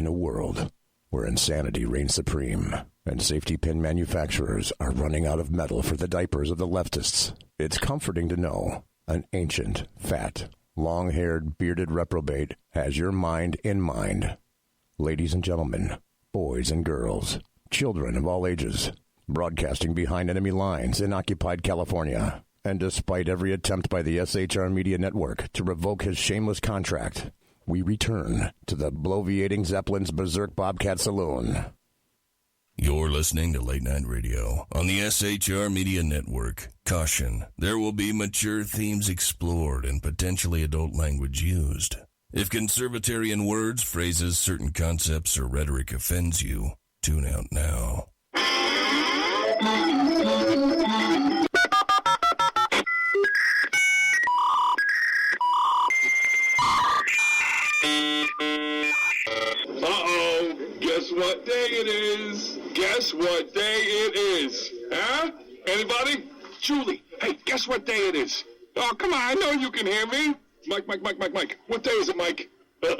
In a world where insanity reigns supreme and safety pin manufacturers are running out of metal for the diapers of the leftists, it's comforting to know an ancient, fat, long-haired, bearded reprobate has your mind in mind. Ladies and gentlemen, boys and girls, children of all ages, broadcasting behind enemy lines in occupied California, and despite every attempt by the SHR Media Network to revoke his shameless contract, we return to the bloviating Zeppelin's Berserk Bobcat Saloon. You're listening to Late Night Radio on the SHR Media Network. Caution, there will be mature themes explored and potentially adult language used. If conservatarian words, phrases, certain concepts, or rhetoric offends you, tune out now. Uh-oh, guess what day it is? Guess what day it is? Huh? Anybody? Julie, hey, guess what day it is? Oh, come on, I know you can hear me. Mike. What day is it, Mike? Mamo,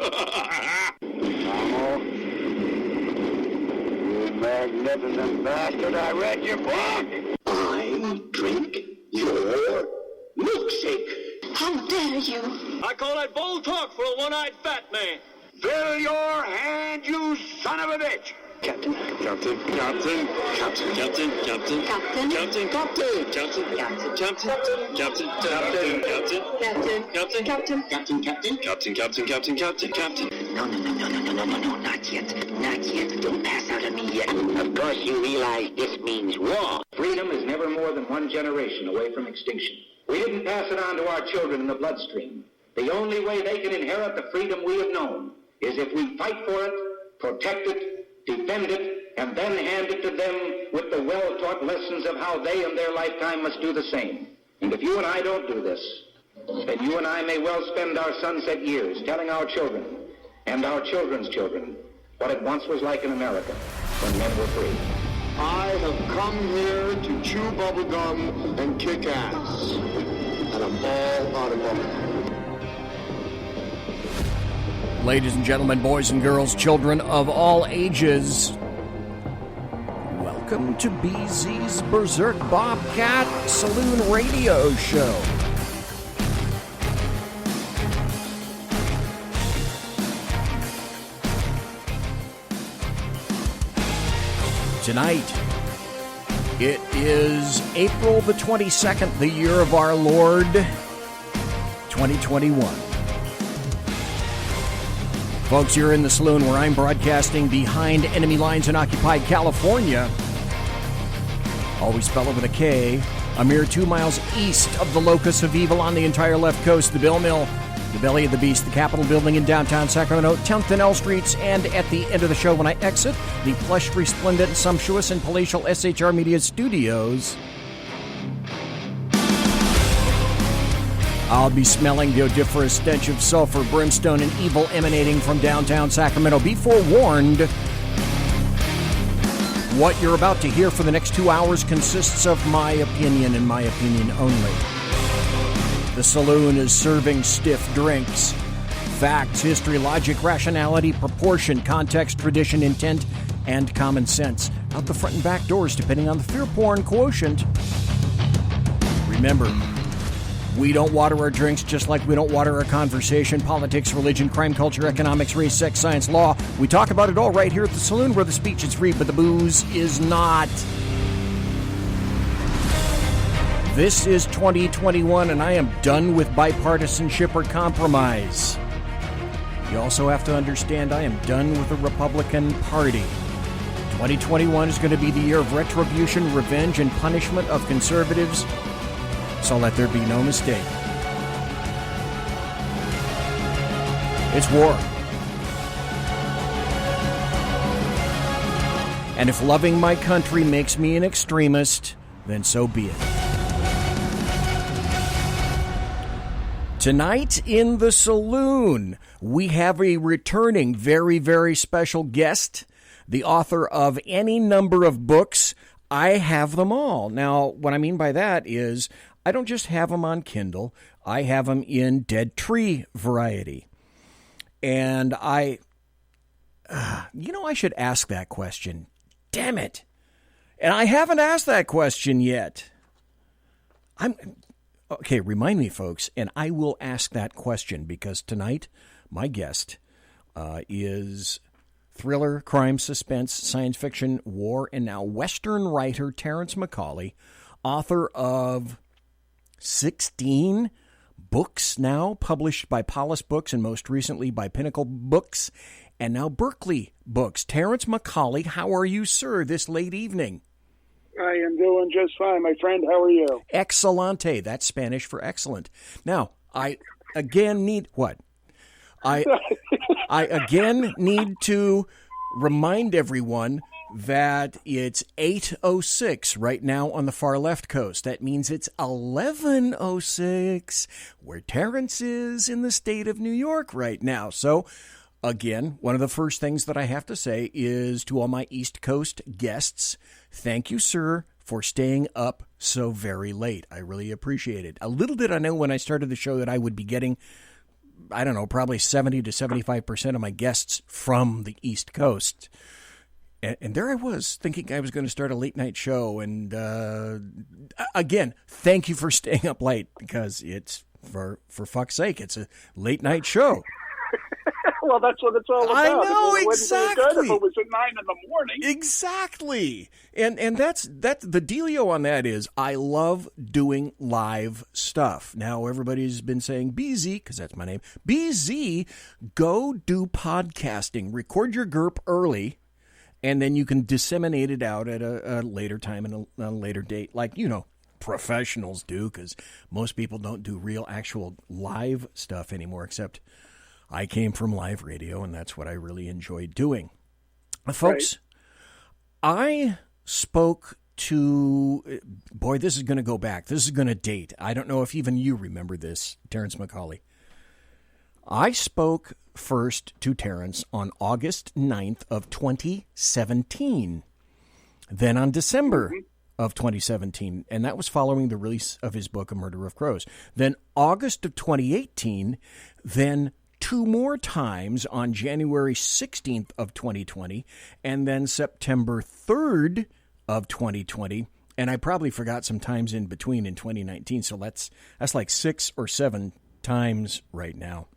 you magnificent bastard, I read your book. I drink your milkshake. How dare you? I call that bold talk for a one-eyed fat man. Fill your hand, you son of a bitch. Captain. Captain. Captain. Captain. Captain. Captain. Captain. Captain. Captain. Captain. Captain. Captain. Captain. Captain. Captain. Captain. Captain. No, not yet. Not yet. Don't pass out on me yet. Of course you realize this means war. Freedom is never more than one generation away from extinction. We didn't pass it on to our children in the bloodstream. The only way they can inherit the freedom we have known is if we fight for it, protect it, defend it, and then hand it to them with the well-taught lessons of how they in their lifetime must do the same. And if you and I don't do this, then you and I may well spend our sunset years telling our children and our children's children what it once was like in America when men were free. I have come here to chew bubblegum and kick ass. And I'm all out of bubblegum. Ladies and gentlemen, boys and girls, children of all ages, welcome to BZ's Berserk Bobcat Saloon Radio Show. Tonight, it is April the 22nd, the year of our Lord, 2021. Folks, you're in the saloon where I'm broadcasting behind enemy lines in occupied California. Always spelled with a K. A mere 2 miles east of the locus of evil on the entire left coast, the Bill Mill, the belly of the beast, the Capitol building in downtown Sacramento, 10th and L Streets, and at the end of the show when I exit, the plush, resplendent, sumptuous, and palatial SHR Media studios. I'll be smelling the odoriferous stench of sulfur, brimstone, and evil emanating from downtown Sacramento. Be forewarned, what you're about to hear for the next 2 hours consists of my opinion and my opinion only. The saloon is serving stiff drinks. Facts, history, logic, rationality, proportion, context, tradition, intent, and common sense. Out the front and back doors, depending on the fear porn quotient. Remember, we don't water our drinks just like we don't water our conversation, politics, religion, crime, culture, economics, race, sex, science, law. We talk about it all right here at the saloon where the speech is free, but the booze is not. This is 2021, and I am done with bipartisanship or compromise. You also have to understand I am done with the Republican Party. 2021 is going to be the year of retribution, revenge, and punishment of conservatives. So let there be no mistake. It's war. And if loving my country makes me an extremist, then so be it. Tonight in the saloon, we have a returning very, very special guest, the author of any number of books. I have them all. Now, what I mean by that is I don't just have them on Kindle. I have them in dead tree variety. And I I should ask that question. Damn it. And I haven't asked that question yet. Okay, remind me, folks, and I will ask that question because tonight my guest is thriller, crime, suspense, science fiction, war, and now Western writer TERRENCE McCAULEY, author of 16 books now published by Paulus Books and most recently by Pinnacle Books and now Berkeley Books. TERRENCE McCAULEY, how are you, sir, this late evening? I am doing just fine, my friend. How are you? Excelente. That's Spanish for excellent. Now, I again need what? I again need to remind everyone that it's 8:06 right now on the far left coast. That means it's 11:06 where Terrence is in the state of New York right now. So, again, one of the first things that I have to say is to all my East Coast guests, thank you, sir, for staying up so very late. I really appreciate it. A little did I know when I started the show that I would be getting, I don't know, probably 70 to 75% of my guests from the East Coast. And there I was thinking I was going to start a late night show. And again, thank you for staying up late because it's, for fuck's sake, it's a late night show. Well, that's what it's all about. I know, it exactly. Wouldn't be good if it was at 9 in the morning. Exactly. And that's the dealio on that is I love doing live stuff. Now, everybody's been saying, BZ, because that's my name, BZ, go do podcasting. Record your GURP early, and then you can disseminate it out at a later time and a later date, like, professionals do, because most people don't do real, actual live stuff anymore, except I came from live radio, and that's what I really enjoyed doing. Folks, I spoke to, boy, this is going to go back. This is going to date. I don't know if even you remember this, TERRENCE McCAULEY. I spoke first to Terrence on August 9th of 2017, then on December of 2017, and that was following the release of his book, A Murder of Crows. Then August of 2018, then two more times on January 16th of 2020, and then September 3rd of 2020, and I probably forgot some times in between in 2019, so that's like 6 or 7 times right now.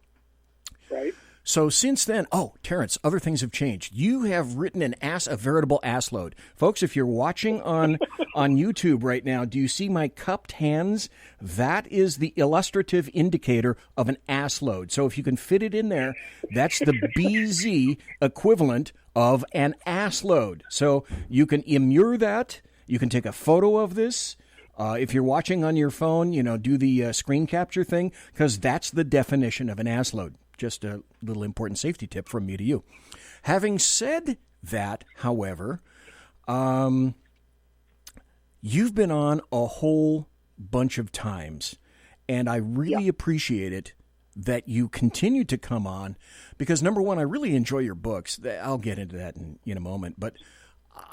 Right. So since then, Terrence, other things have changed. You have written a veritable ass load. Folks, if you're watching on YouTube right now, do you see my cupped hands? That is the illustrative indicator of an ass load. So if you can fit it in there, that's the BZ equivalent of an ass load. So you can immure that. You can take a photo of this. If you're watching on your phone, do the screen capture thing, because that's the definition of an ass load. Just a little important safety tip from me to you. Having said that, however, you've been on a whole bunch of times, and I really appreciate it that you continue to come on because, number one, I really enjoy your books. I'll get into that in a moment, but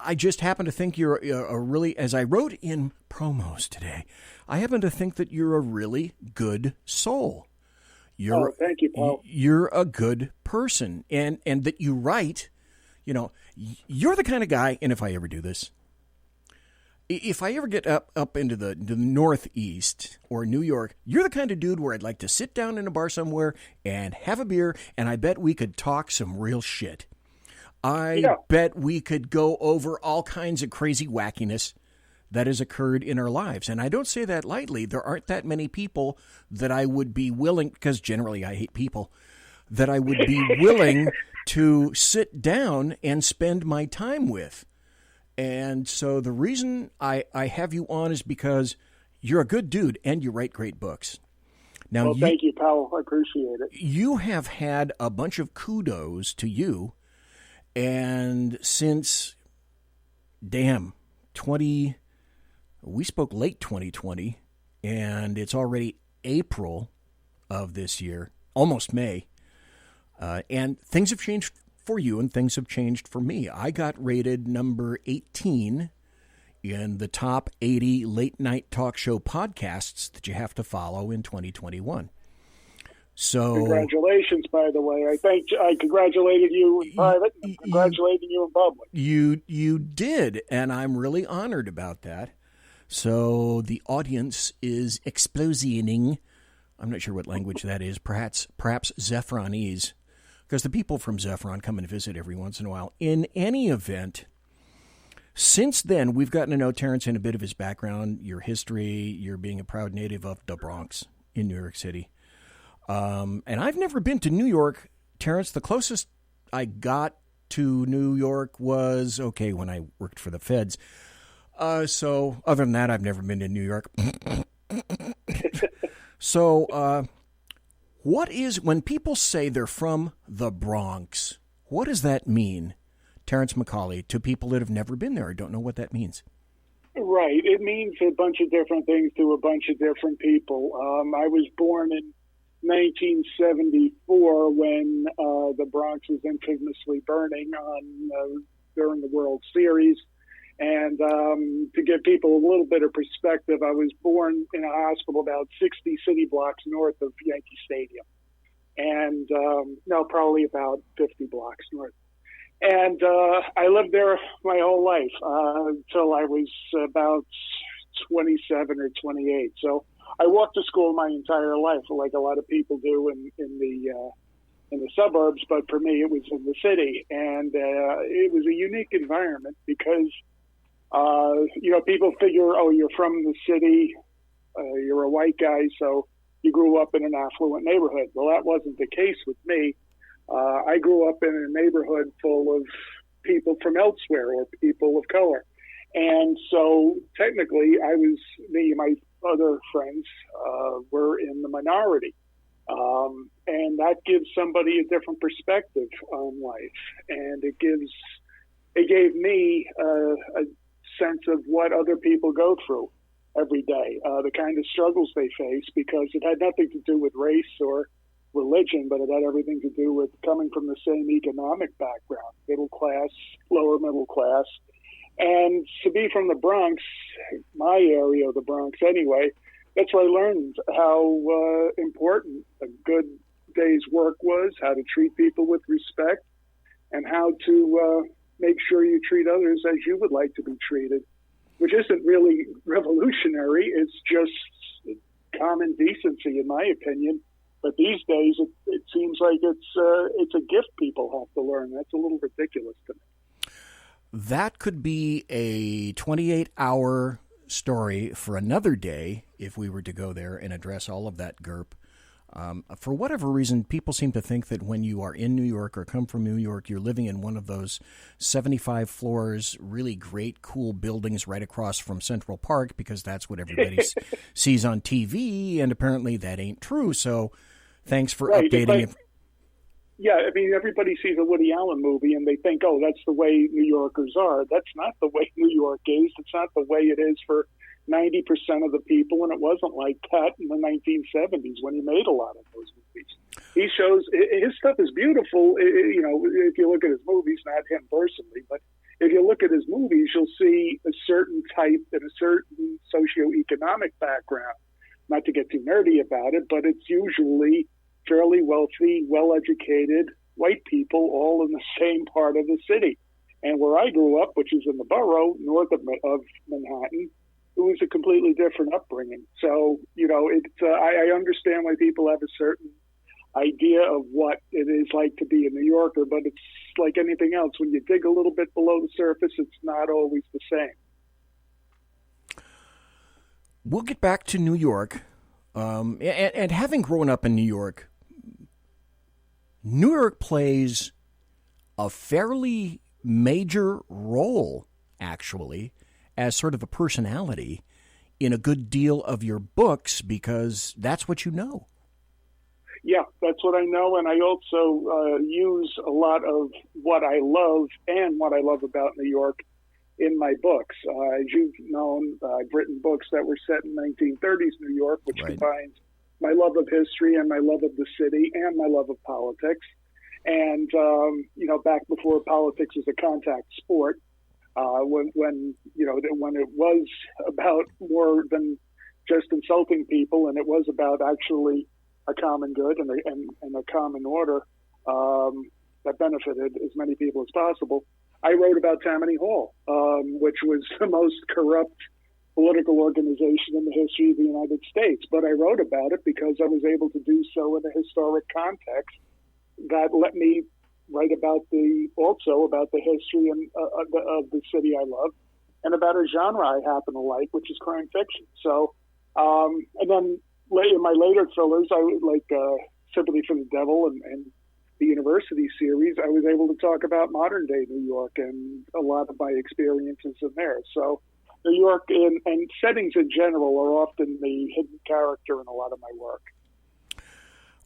I just happen to think you're a really, as I wrote in promos today, I happen to think that you're a really good soul. Thank you, Paul. You're a good person, and that you write, you're the kind of guy, and if I ever do this, if I ever get up into the Northeast or New York, you're the kind of dude where I'd like to sit down in a bar somewhere and have a beer, and I bet we could talk some real shit. I bet we could go over all kinds of crazy wackiness that has occurred in our lives. And I don't say that lightly. There aren't that many people that I would be willing, because generally I hate people, that I would be willing to sit down and spend my time with. And so the reason I have you on is because you're a good dude and you write great books. Now, thank you, pal. I appreciate it. You have had a bunch of kudos to you. And since, we spoke late 2020, and it's already April of this year, almost May, and things have changed for you, and things have changed for me. I got rated number 18 in the top 80 late-night talk show podcasts that you have to follow in 2021. So congratulations, by the way. I congratulated you in private and congratulated you in public. You did, and I'm really honored about that. So the audience is explosioning. I'm not sure what language that is. Perhaps Zephronese, because the people from Zephron come and visit every once in a while. In any event, since then, we've gotten to know Terrence in a bit of his background, your history, your being a proud native of the Bronx in New York City. And I've never been to New York, Terrence. The closest I got to New York was, when I worked for the feds. So other than that, I've never been to New York. So what is, when people say they're from the Bronx, what does that mean, Terrence McCAULEY, to people that have never been there or don't know what that means? Right. It means a bunch of different things to a bunch of different people. I was born in 1974 when the Bronx was infamously burning during the World Series. And to give people a little bit of perspective, I was born in a hospital about 60 city blocks north of Yankee Stadium. And probably about 50 blocks north. And I lived there my whole life until I was about 27 or 28. So I walked to school my entire life, like a lot of people do in the suburbs. But for me, it was in the city, and it was a unique environment because people figure, you're from the city, you're a white guy, so you grew up in an affluent neighborhood. Well, that wasn't the case with me. I grew up in a neighborhood full of people from elsewhere or people of color. And so technically me and my other friends were in the minority. And that gives somebody a different perspective on life. And it gave me a sense of what other people go through every day, the kind of struggles they face, because it had nothing to do with race or religion, but it had everything to do with coming from the same economic background, middle class, lower middle class. And to be from the Bronx, my area of the Bronx anyway, that's where I learned how important a good day's work was, how to treat people with respect, and how to make sure you treat others as you would like to be treated, which isn't really revolutionary. It's just common decency, in my opinion. But these days, it seems like it's a gift people have to learn. That's a little ridiculous to me. That could be a 28-hour story for another day if we were to go there and address all of that GURP. For whatever reason, people seem to think that when you are in New York or come from New York, you're living in one of those 75 floors, really great, cool buildings right across from Central Park, because that's what everybody sees on TV, and apparently that ain't true. So thanks for updating. Yeah, I mean, everybody sees a Woody Allen movie and they think, that's the way New Yorkers are. That's not the way New York is. It's not the way it is for 90% of the people, and it wasn't like that in the 1970s when he made a lot of those movies. He shows his stuff is beautiful. If you look at his movies, not him personally, but if you look at his movies, you'll see a certain type and a certain socioeconomic background. Not to get too nerdy about it, but it's usually fairly wealthy, well-educated white people all in the same part of the city. And where I grew up, which is in the borough north of Manhattan, it was a completely different upbringing. So, I understand why people have a certain idea of what it is like to be a New Yorker, but it's like anything else. When you dig a little bit below the surface, it's not always the same. We'll get back to New York. And having grown up in New York plays a fairly major role, actually, as sort of a personality in a good deal of your books, because that's what you know. Yeah, that's what I know, and I also use a lot of what I love and what I love about New York in my books. As you've known, I've written books that were set in 1930s New York, which combines my love of history and my love of the city and my love of politics. And, back before politics was a contact sport, when it was about more than just insulting people, and it was about actually a common good and a common order that benefited as many people as possible. I wrote about Tammany Hall, which was the most corrupt political organization in the history of the United States. But I wrote about it because I was able to do so in a historic context that let me write about the history of the city I love, and about a genre I happen to like, which is crime fiction. So, and then in my later thrillers, I would like Sympathy for the Devil and the University series. I was able to talk about modern day New York and a lot of my experiences in there. So New York and settings in general are often the hidden character in a lot of my work.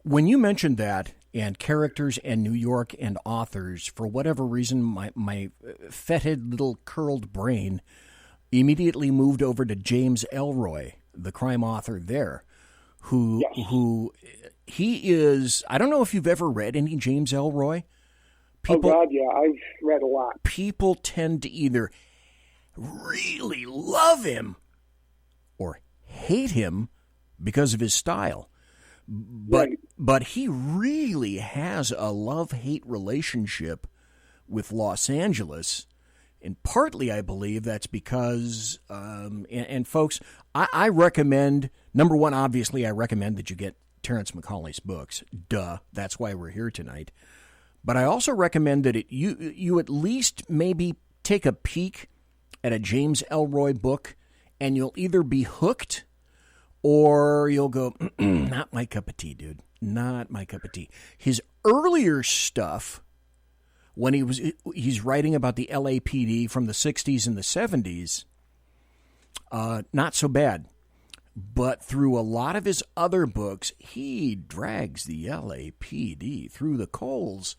When you mentioned that, and characters and New York and authors, for whatever reason, my fetid little curled brain immediately moved over to James Ellroy, the crime author there, who he is. I don't know if you've ever read any James Ellroy. People, oh God, yeah, I've read a lot. People tend to either really love him or hate him because of his style. But he really has a love-hate relationship with Los Angeles, and partly I believe that's because, and folks, I recommend, number one, obviously I recommend that you get Terrence McCauley's books. Duh, that's why we're here tonight. But I also recommend that you at least maybe take a peek at a James Ellroy book, and you'll either be hooked or you'll go, not my cup of tea, dude. Not my cup of tea. His earlier stuff, when he's writing about the LAPD from the 60s and the 70s, not so bad. But through a lot of his other books, he drags the LAPD through the coals.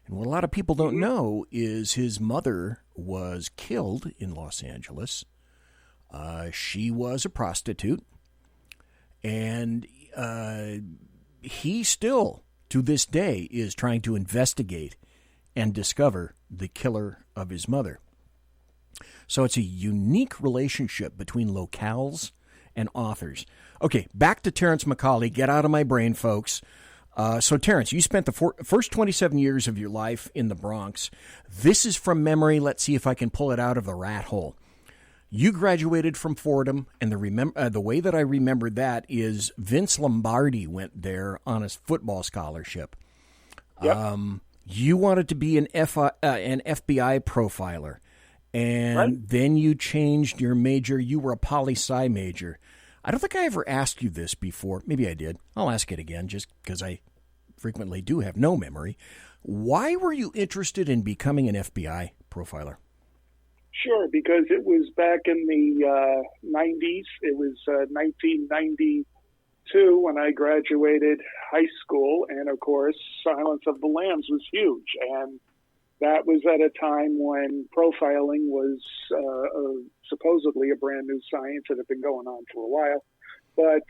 And what a lot of people don't know is his mother was killed in Los Angeles. She was a prostitute. And he still, to this day, is trying to investigate and discover the killer of his mother. So it's a unique relationship between locales and authors. Okay, back to Terrence McCauley. Get out of my brain, folks. So, Terrence, you spent the first 27 years of your life in the Bronx. This is from memory. Let's see if I can pull it out of the rat hole. You graduated from Fordham, and the way that I remember that is Vince Lombardi went there on a football scholarship. Yep. You wanted to be an FBI profiler, and then you changed your major. You were a poli-sci major. I don't think I ever asked you this before. Maybe I did. I'll ask it again just because I frequently do have no memory. Why were you interested in becoming an FBI profiler? Sure, because it was back in the 90s. It was 1992 when I graduated high school, and of course, Silence of the Lambs was huge. And that was at a time when profiling was supposedly a brand new science that had been going on for a while. But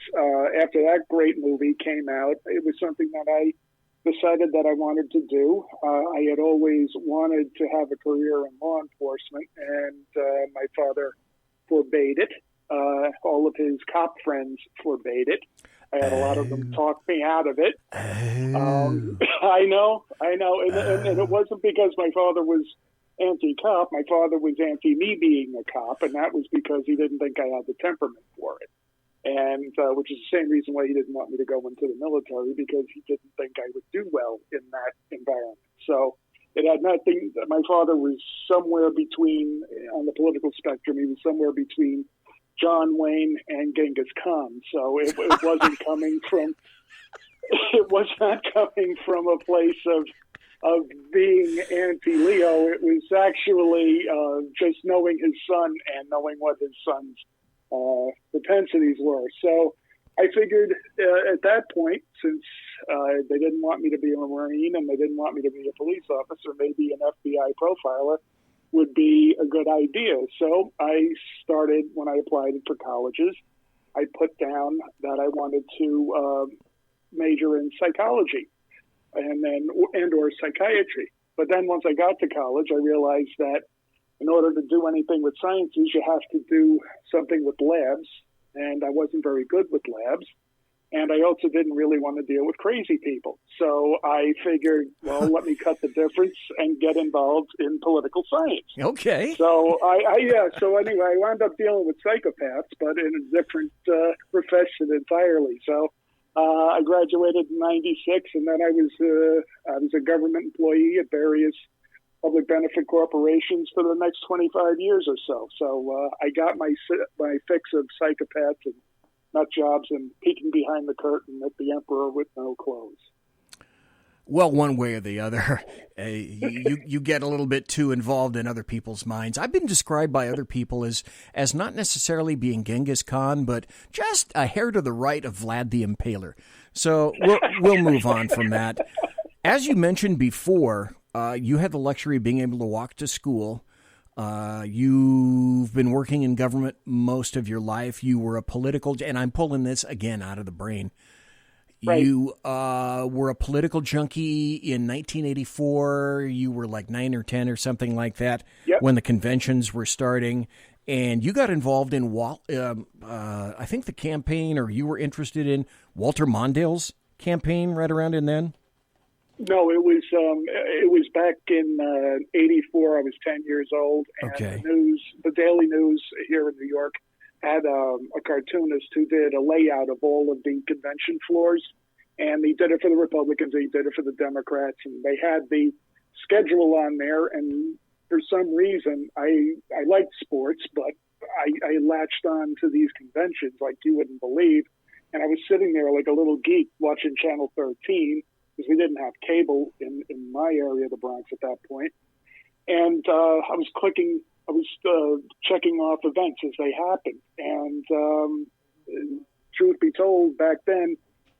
after that great movie came out, it was something that I decided that I wanted to do. I had always wanted to have a career in law enforcement, and my father forbade it. All of his cop friends forbade it. I had a lot of them talk me out of it. I know. And it wasn't because my father was anti-cop. My father was anti-me being a cop, and that was because he didn't think I had the temperament for it. And which is the same reason why he didn't want me to go into the military, because he didn't think I would do well in that environment. So it had nothing. My father was somewhere between, on the political spectrum, he was somewhere between John Wayne and Genghis Khan. So it wasn't coming from, it was not coming from a place of being anti-Leo. It was actually just knowing his son and knowing what his son's propensities were. So I figured at that point, since they didn't want me to be a Marine and they didn't want me to be a police officer, maybe an FBI profiler would be a good idea. So I started, when I applied for colleges, I put down that I wanted to major in psychology or psychiatry. But then once I got to college, I realized that in order to do anything with sciences, you have to do something with labs, and I wasn't very good with labs. And I also didn't really want to deal with crazy people. So I figured, well, let me cut the difference and get involved in political science. Okay. So so anyway, I wound up dealing with psychopaths, but in a different profession entirely. So I graduated in '96, and then I was a government employee at various public benefit corporations for the next 25 years or so. So I got my fix of psychopaths and nut jobs and peeking behind the curtain at the emperor with no clothes. Well, one way or the other, you get a little bit too involved in other people's minds. I've been described by other people as not necessarily being Genghis Khan, but just a hair to the right of Vlad the Impaler. So we'll move on from that. As you mentioned before, you had the luxury of being able to walk to school. You've been working in government most of your life. You were a political, and I'm pulling this again out of the brain. Right. You were a political junkie in 1984. You were like 9 or 10 or something like that. Yep. When the conventions were starting. And you got involved in, I think the campaign, or you were interested in Walter Mondale's campaign right around in then? No, it was back in '84. I was 10 years old, and okay. the Daily News here in New York had a cartoonist who did a layout of all of the convention floors, and he did it for the Republicans, and he did it for the Democrats, and they had the schedule on there. And for some reason, I liked sports, but I latched on to these conventions like you wouldn't believe, and I was sitting there like a little geek watching Channel 13. Because we didn't have cable in my area of the Bronx at that point. And I was checking off events as they happened. And truth be told, back then,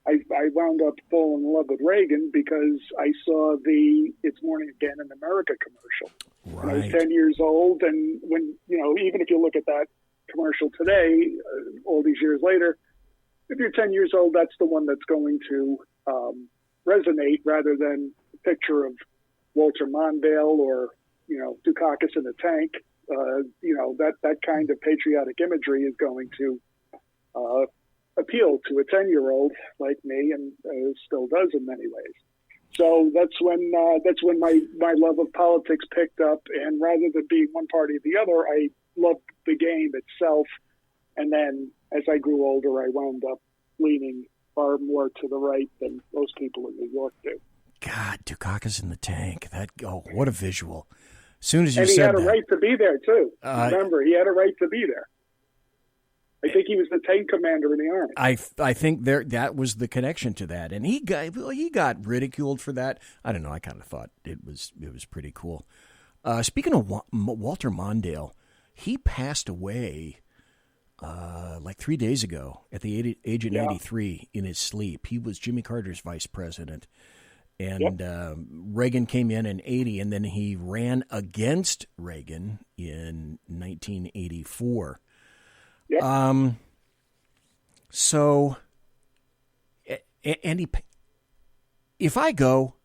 I wound up falling in love with Reagan because I saw the It's Morning Again in America commercial. Right. When I was 10 years old, and when, even if you look at that commercial today, all these years later, if you're 10 years old, that's the one that's going to resonate rather than a picture of Walter Mondale or, Dukakis in a tank. That kind of patriotic imagery is going to appeal to a 10-year-old like me, and still does in many ways. So that's when my love of politics picked up, and rather than being one party or the other, I loved the game itself. And then as I grew older, I wound up leaning far more to the right than most people in New York do. God, Dukakis in the tank. What a visual. As soon as you said that. And he had a right to be there, too. Remember, he had a right to be there. I think he was the tank commander in the Army. I think that was the connection to that. And he got ridiculed for that. I don't know. I kind of thought it was pretty cool. Speaking of Walter Mondale, he passed away like 3 days ago at the age of 93 in his sleep. He was Jimmy Carter's vice president. And Reagan came in 80, and then he ran against Reagan in 1984. Yep. So, and if I go,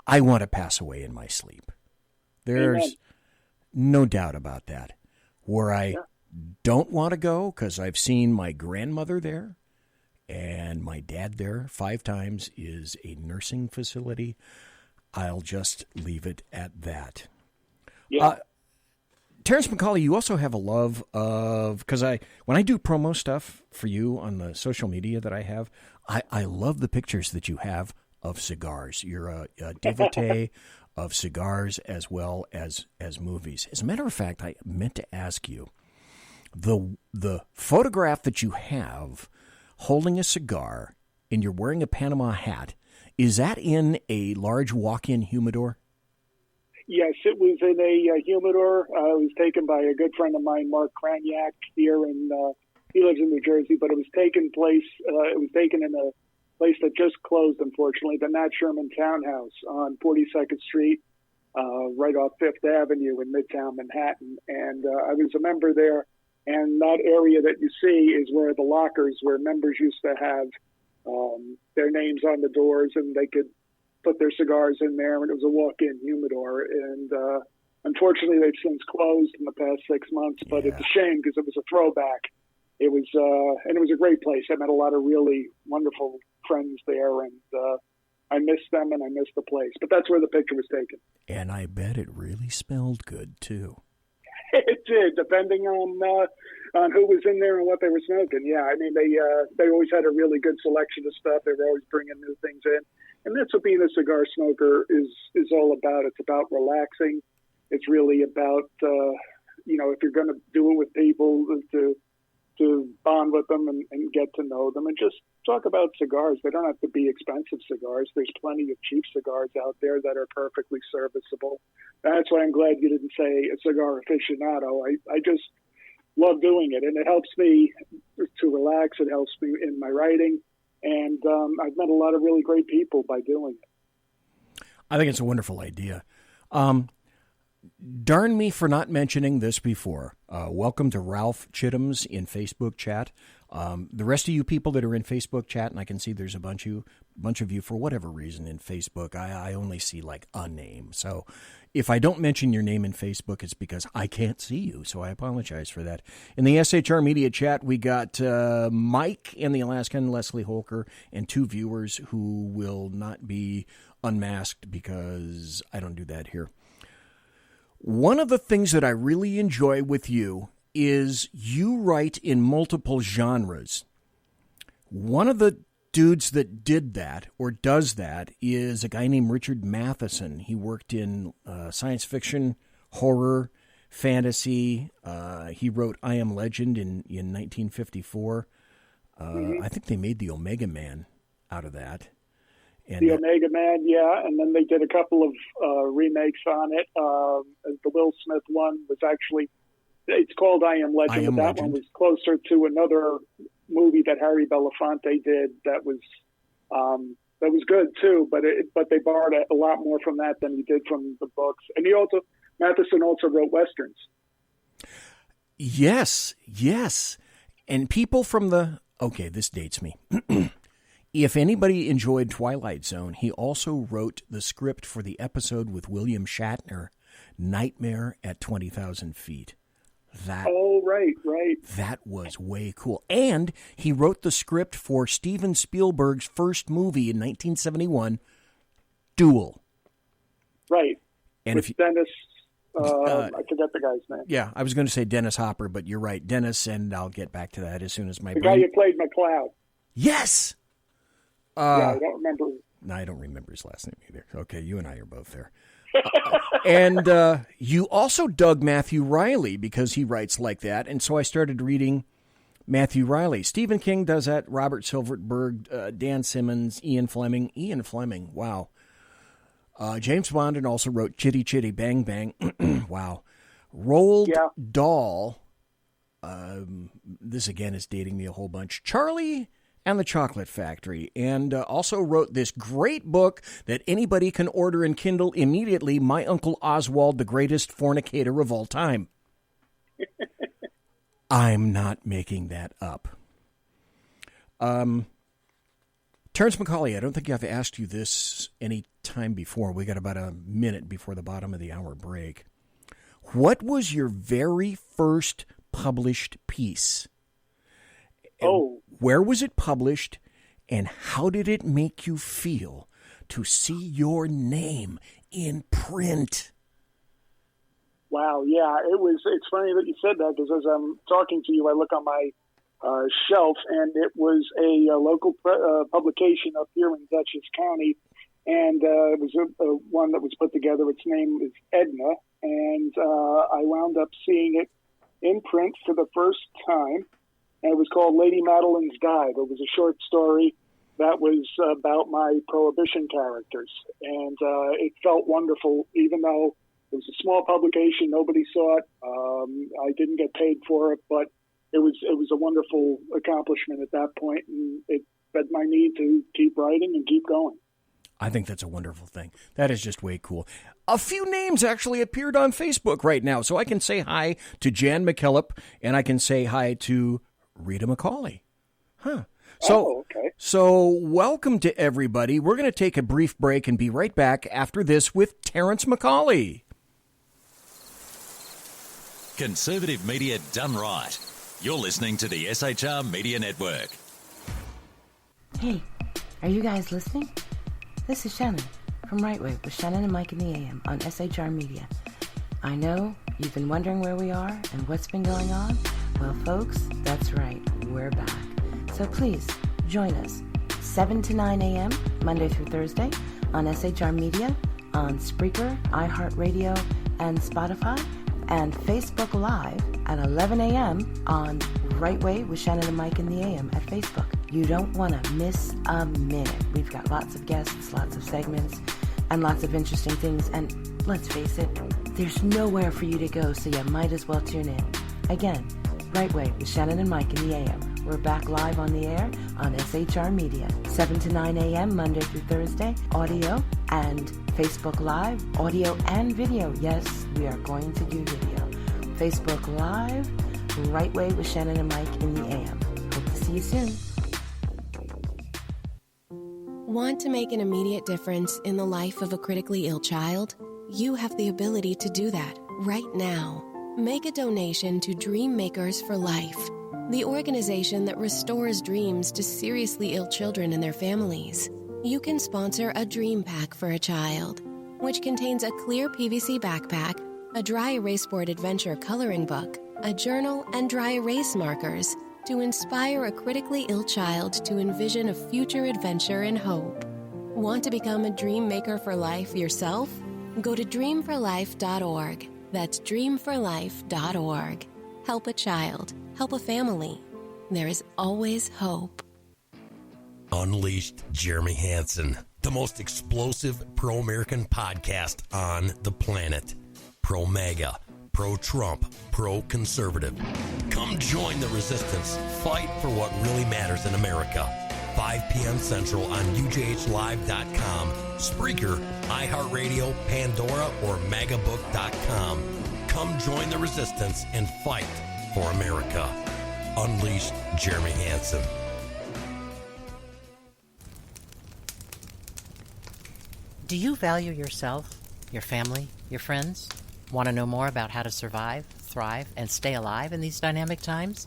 I want to pass away in my sleep. There's no doubt about that. Where I don't want to go, because I've seen my grandmother there and my dad there 5 times, is a nursing facility. I'll just leave it at that. Yeah. Terrence McCAULEY, you also have a love of, because when I do promo stuff for you on the social media that I have, I love the pictures that you have of cigars. You're a devotee of cigars as well as movies. As a matter of fact, I meant to ask you, the photograph that you have holding a cigar and you're wearing a Panama hat, is that in a large walk-in humidor? Yes, it was in a humidor. It was taken by a good friend of mine, Mark Kraniak, here he lives in New Jersey, but it was taken in a place that just closed, unfortunately, the Nat Sherman Townhouse on 42nd Street, right off 5th Avenue in Midtown Manhattan. And I was a member there. And that area that you see is where the lockers, where members used to have their names on the doors, and they could put their cigars in there, and it was a walk-in humidor. And unfortunately, they've since closed in the past 6 months, but it's a shame because it was a throwback it was a great place. I met a lot of really wonderful friends there, and I miss them and I miss the place. But that's where the picture was taken. And I bet it really smelled good too. It did, depending on who was in there and what they were smoking. Yeah, I mean, they always had a really good selection of stuff. They were always bringing new things in. And that's what being a cigar smoker is all about. It's about relaxing. It's really about, if you're going to do it with people, to bond with them and get to know them and just talk about cigars. They don't have to be expensive cigars. There's plenty of cheap cigars out there that are perfectly serviceable. That's why I'm glad you didn't say a cigar aficionado. I just love doing it, and it helps me to relax. It helps me in my writing, and I've met a lot of really great people by doing it. I think it's a wonderful idea. Darn me for not mentioning this before. Welcome to Ralph Chittum's in Facebook chat. The rest of you people that are in Facebook chat, and I can see there's a bunch of you for whatever reason in Facebook. I only see like a name. So if I don't mention your name in Facebook, it's because I can't see you. So I apologize for that. In the SHR Media chat, we got Mike and the Alaskan, Leslie Holker, and 2 viewers who will not be unmasked because I don't do that here. One of the things that I really enjoy with you is you write in multiple genres. One of the dudes that did that or does that is a guy named Richard Matheson. He worked in science fiction, horror, fantasy. He wrote I Am Legend in 1954. I think they made the Omega Man out of that. And the Omega Man, yeah, and then they did a couple of remakes on it. The Will Smith one was actually, it's called I Am Legend, but that one was closer to another movie that Harry Belafonte did that was good too, but they borrowed a lot more from that than he did from the books. And Matheson also wrote Westerns. Yes. And people from this dates me. If anybody enjoyed Twilight Zone, he also wrote the script for the episode with William Shatner, Nightmare at 20,000 Feet. Right. That was way cool. And he wrote the script for Steven Spielberg's first movie in 1971, Duel. Right. And with Dennis, I forget the guy's name. Yeah, I was going to say Dennis Hopper, but you're right. Dennis, and I'll get back to that as soon as my The guy who played McCloud. Yes! I don't remember. No, I don't remember his last name either. Okay, you and I are both there. And you also dug Matthew Riley because he writes like that, and so I started reading Matthew Riley. Stephen King does that, Robert Silverberg, Dan Simmons, Ian Fleming. Wow. James Bond and also wrote Chitty Chitty Bang Bang. Wow. Roald Dahl. This again is dating me a whole bunch. Charlie and the Chocolate Factory, and also wrote this great book that anybody can order and Kindle immediately, My Uncle Oswald, the Greatest Fornicator of All Time. I'm not making that up. Terrence McCAULEY, I don't think I've asked you this any time before. We got about a minute before the bottom of the hour break. What was your very first published piece? Where was it published, and how did it make you feel to see your name in print? Wow, yeah, it's funny that you said that, because as I'm talking to you, I look on my shelf, and it was a local publication up here in Dutchess County, and it was one that was put together. Its name is Edna, and I wound up seeing it in print for the first time. And it was called Lady Madeline's Guide. It was a short story that was about my Prohibition characters. And it felt wonderful, even though it was a small publication, nobody saw it. I didn't get paid for it, but it was a wonderful accomplishment at that point, and it fed my need to keep writing and keep going. I think that's a wonderful thing. That is just way cool. A few names actually appeared on Facebook right now, so I can say hi to Jan McKillop, and I can say hi to Rita McCauley. So welcome to everybody. We're going to take a brief break and be right back after this with Terrence McCAULEY. Conservative media done right. You're listening to the SHR Media Network. Hey, are you guys listening? This is Shannon from Right Way with Shannon and Mike in the AM on SHR Media. I know you've been wondering where we are and what's been going on. Well, folks, that's right. We're back. So please join us 7 to 9 a.m. Monday through Thursday on SHR Media, on Spreaker, iHeartRadio, and Spotify, and Facebook Live at 11 a.m. on Right Way with Shannon and Mike in the AM at Facebook. You don't want to miss a minute. We've got lots of guests, lots of segments, and lots of interesting things. And let's face it, there's nowhere for you to go, so you might as well tune in. Again, Right Way with Shannon and Mike in the AM. We're back live on the air on SHR Media, 7 to 9 a.m. Monday through Thursday, audio and Facebook Live, audio and video. Yes, we are going to do video. Facebook Live, Right Way with Shannon and Mike in the AM. Hope to see you soon. Want to make an immediate difference in the life of a critically ill child? You have the ability to do that right now. Make a donation to Dream Makers for Life, the organization that restores dreams to seriously ill children and their families. You can sponsor a dream pack for a child, which contains a clear PVC backpack, a dry erase board adventure coloring book, a journal, and dry erase markers to inspire a critically ill child to envision a future adventure and hope. Want to become a dream maker for life yourself? Go to dreamforlife.org. That's dreamforlife.org. Help a child. Help a family. There is always hope. Unleashed Jeremy Hansen, the most explosive pro-American podcast on the planet. Pro-MAGA, pro-Trump, pro-conservative. Come join the resistance. Fight for what really matters in America. 5 p.m. Central on UJHLive.com, Spreaker, iHeartRadio, Pandora, or MAGAbook.com. Come join the resistance and fight for America. Unleashed Jeremy Hansen. Do you value yourself, your family, your friends? Want to know more about how to survive, thrive, and stay alive in these dynamic times?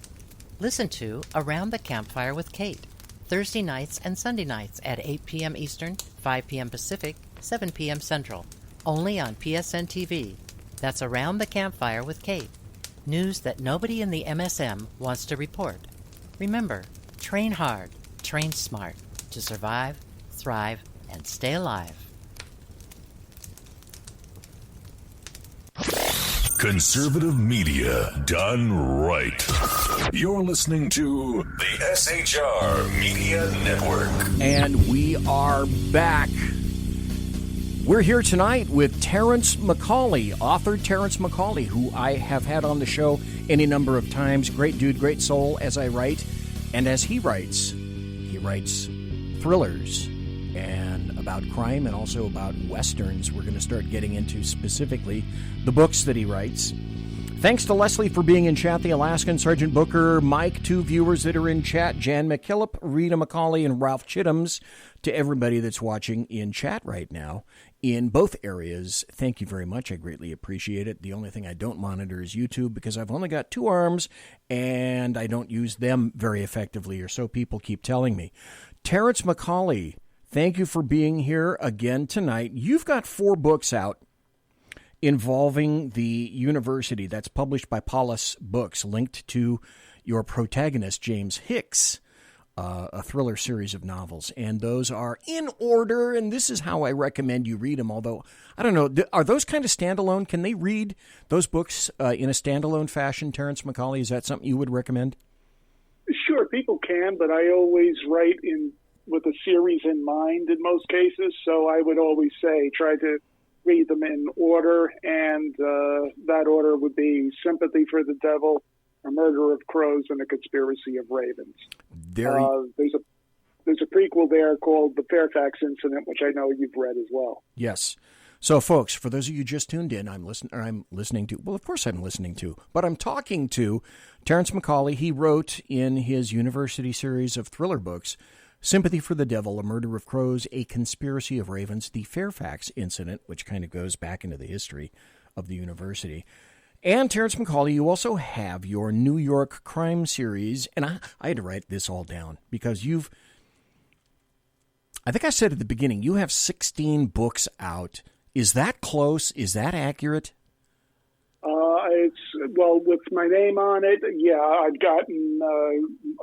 Listen to Around the Campfire with Kate, Thursday nights and Sunday nights at 8 p.m. Eastern, 5 p.m. Pacific, 7 p.m. Central, only on PSN TV. That's Around the Campfire with Kate. News that nobody in the MSM wants to report. Remember, train hard, train smart to survive, thrive, and stay alive. Conservative media done right. You're listening to the SHR Media Network. And we are back. We're here tonight with Terrence McCAULEY, author Terrence McCAULEY, who I have had on the show any number of times. Great dude, great soul, as I write. And as he writes thrillers and about crime and also about Westerns. We're going to start getting into specifically the books that he writes. Thanks to Leslie for being in chat, the Alaskan, Sergeant Booker, Mike, 2 viewers that are in chat, Jan McKillop, Rita McCauley, and Ralph Chitums. To everybody that's watching in chat right now in both areas, thank you very much. I greatly appreciate it. The only thing I don't monitor is YouTube because I've only got 2 arms and I don't use them very effectively, or so people keep telling me. Terrence McCAULEY, thank you for being here again tonight. You've got 4 books out involving the university. That's published by Paulus Books, linked to your protagonist, James Hicks, a thriller series of novels. And those are in order, and this is how I recommend you read them, although, I don't know, are those kind of standalone? Can they read those books in a standalone fashion, Terrence McCAULEY? Is that something you would recommend? Sure, people can, but I always write with a series in mind in most cases, so I would always say try to read them in order, and that order would be Sympathy for the Devil, A Murder of Crows, and A Conspiracy of Ravens. There's a prequel there called The Fairfax Incident, which I know you've read as well. Yes. So, folks, for those of you just tuned in, I'm listening to, well, of course I'm listening to, but I'm talking to Terrence McCAULEY. He wrote in his university series of thriller books, Sympathy for the Devil, A Murder of Crows, A Conspiracy of Ravens, The Fairfax Incident, which kind of goes back into the history of the university. And Terrence McCAULEY, you also have your New York crime series, and I had to write this all down because I think I said at the beginning, you have 16 books out. Is that close? Is that accurate? Well, with my name on it, yeah, I've gotten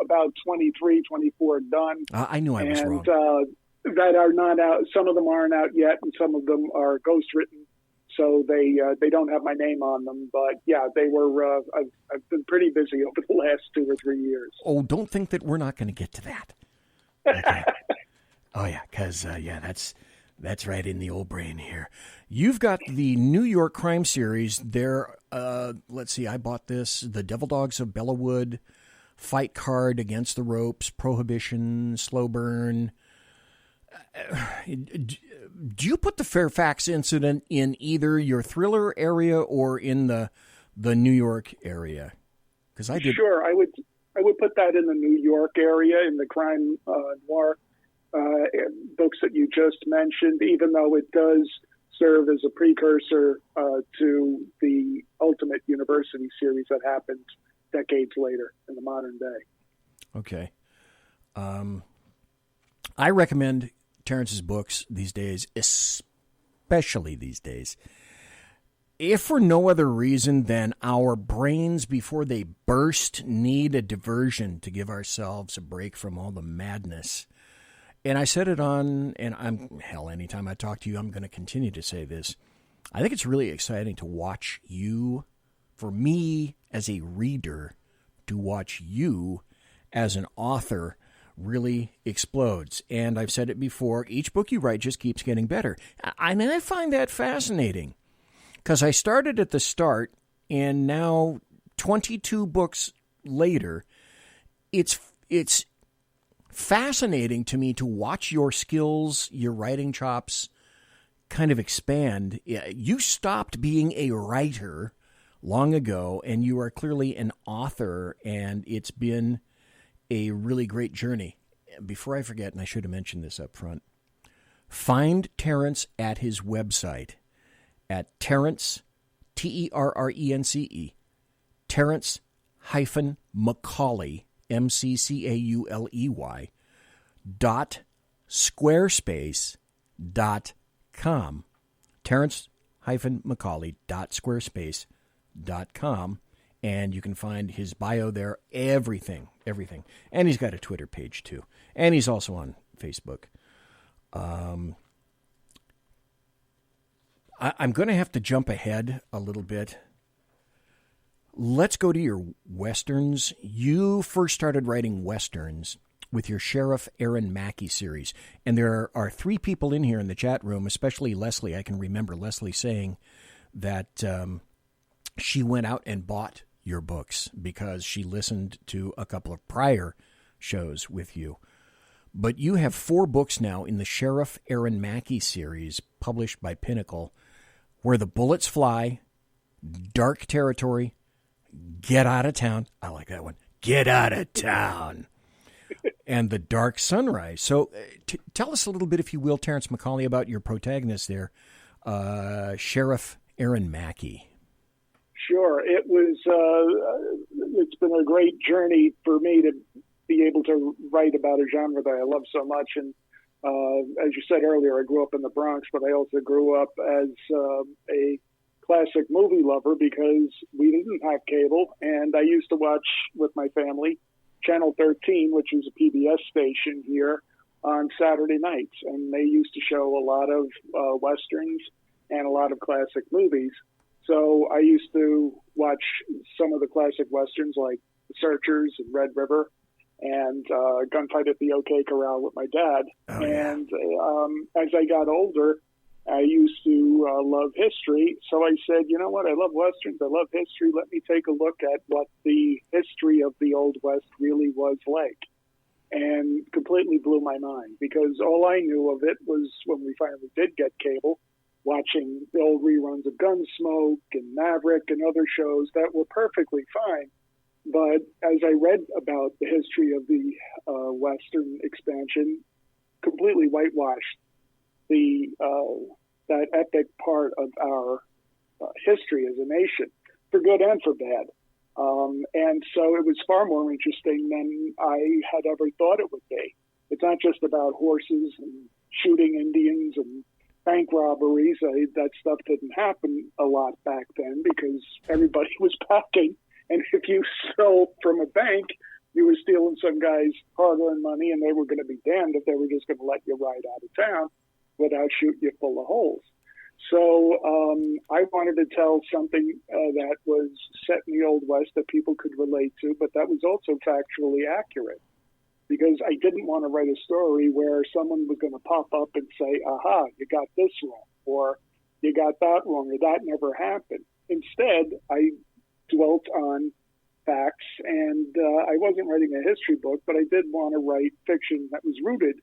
about 23, 24 done. I knew I was wrong. That are not out. Some of them aren't out yet, and some of them are ghostwritten, so they don't have my name on them. But yeah, they were. I've been pretty busy over the last 2 or 3 years. Oh, don't think that we're not going to get to that. Okay. Oh yeah, because that's right in the old brain here. You've got the New York crime series. There, let's see. I bought this: The Devil Dogs of Bellawood, Fight Card, Against the Ropes, Prohibition, Slow Burn. Do you put the Fairfax incident in either your thriller area or in the New York area? Because I did. Sure, I would put that in the New York area in the crime noir books that you just mentioned, even though it does serve as a precursor to the Ultimate University series that happened decades later in the modern day. Okay. I recommend Terrence's books these days, especially these days, if for no other reason than our brains, before they burst, need a diversion to give ourselves a break from all the madness. And I said it on, and anytime I talk to you, I'm going to continue to say this. I think it's really exciting to watch you, for me as a reader, to watch you as an author really explodes. And I've said it before, each book you write just keeps getting better. And I find that fascinating because I started at the start, and now 22 books later, it's fascinating to me to watch your skills, your writing chops kind of expand. You stopped being a writer long ago, and you are clearly an author, and it's been a really great journey. Before I forget, and I should have mentioned this up front, find Terrence at his website at Terrence, Terrence, Terrence-McCauley, McCauley, .squarespace.com. Terrence-McCauley.squarespace.com. And you can find his bio there, everything. And he's got a Twitter page, too. And he's also on Facebook. I'm going to have to jump ahead a little bit. Let's go to your Westerns. You first started writing Westerns with your Sheriff Aaron Mackey series. And there are 3 people in here in the chat room, especially Leslie. I can remember Leslie saying that she went out and bought your books because she listened to a couple of prior shows with you. But you have 4 books now in the Sheriff Aaron Mackey series published by Pinnacle, Where the Bullets Fly, Dark Territory, Get Out of Town. I like that one. Get Out of Town. And The Dark Sunrise. So tell us a little bit, if you will, Terrence McCauley, about your protagonist there, Sheriff Aaron Mackey. Sure. It was, it's been a great journey for me to be able to write about a genre that I love so much. And as you said earlier, I grew up in the Bronx, but I also grew up as a classic movie lover because we didn't have cable. And I used to watch with my family Channel 13, which is a PBS station here, on Saturday nights. And they used to show a lot of Westerns and a lot of classic movies. So I used to watch some of the classic Westerns like The Searchers and Red River and Gunfight at the OK Corral with my dad. Oh, yeah. And as I got older, I used to love history. So I said, you know what? I love Westerns. I love history. Let me take a look at what the history of the Old West really was like. And completely blew my mind because all I knew of it was when we finally did get cable, watching the old reruns of Gunsmoke and Maverick and other shows that were perfectly fine. But as I read about the history of the Western expansion, completely whitewashed that epic part of our history as a nation. for good and for bad. And so it was far more interesting than I had ever thought it would be. It's not just about horses and shooting Indians and bank robberies. That stuff didn't happen a lot back then because everybody was packing. And if you stole from a bank, you were stealing some guy's hard-earned money, and they were going to be damned if they were just going to let you ride out of town without shooting you full of holes. So I wanted to tell something that was set in the Old West that people could relate to, but that was also factually accurate, because I didn't want to write a story where someone was going to pop up and say, aha, you got this wrong, or you got that wrong, or that never happened. Instead, I dwelt on facts, and I wasn't writing a history book, but I did want to write fiction that was rooted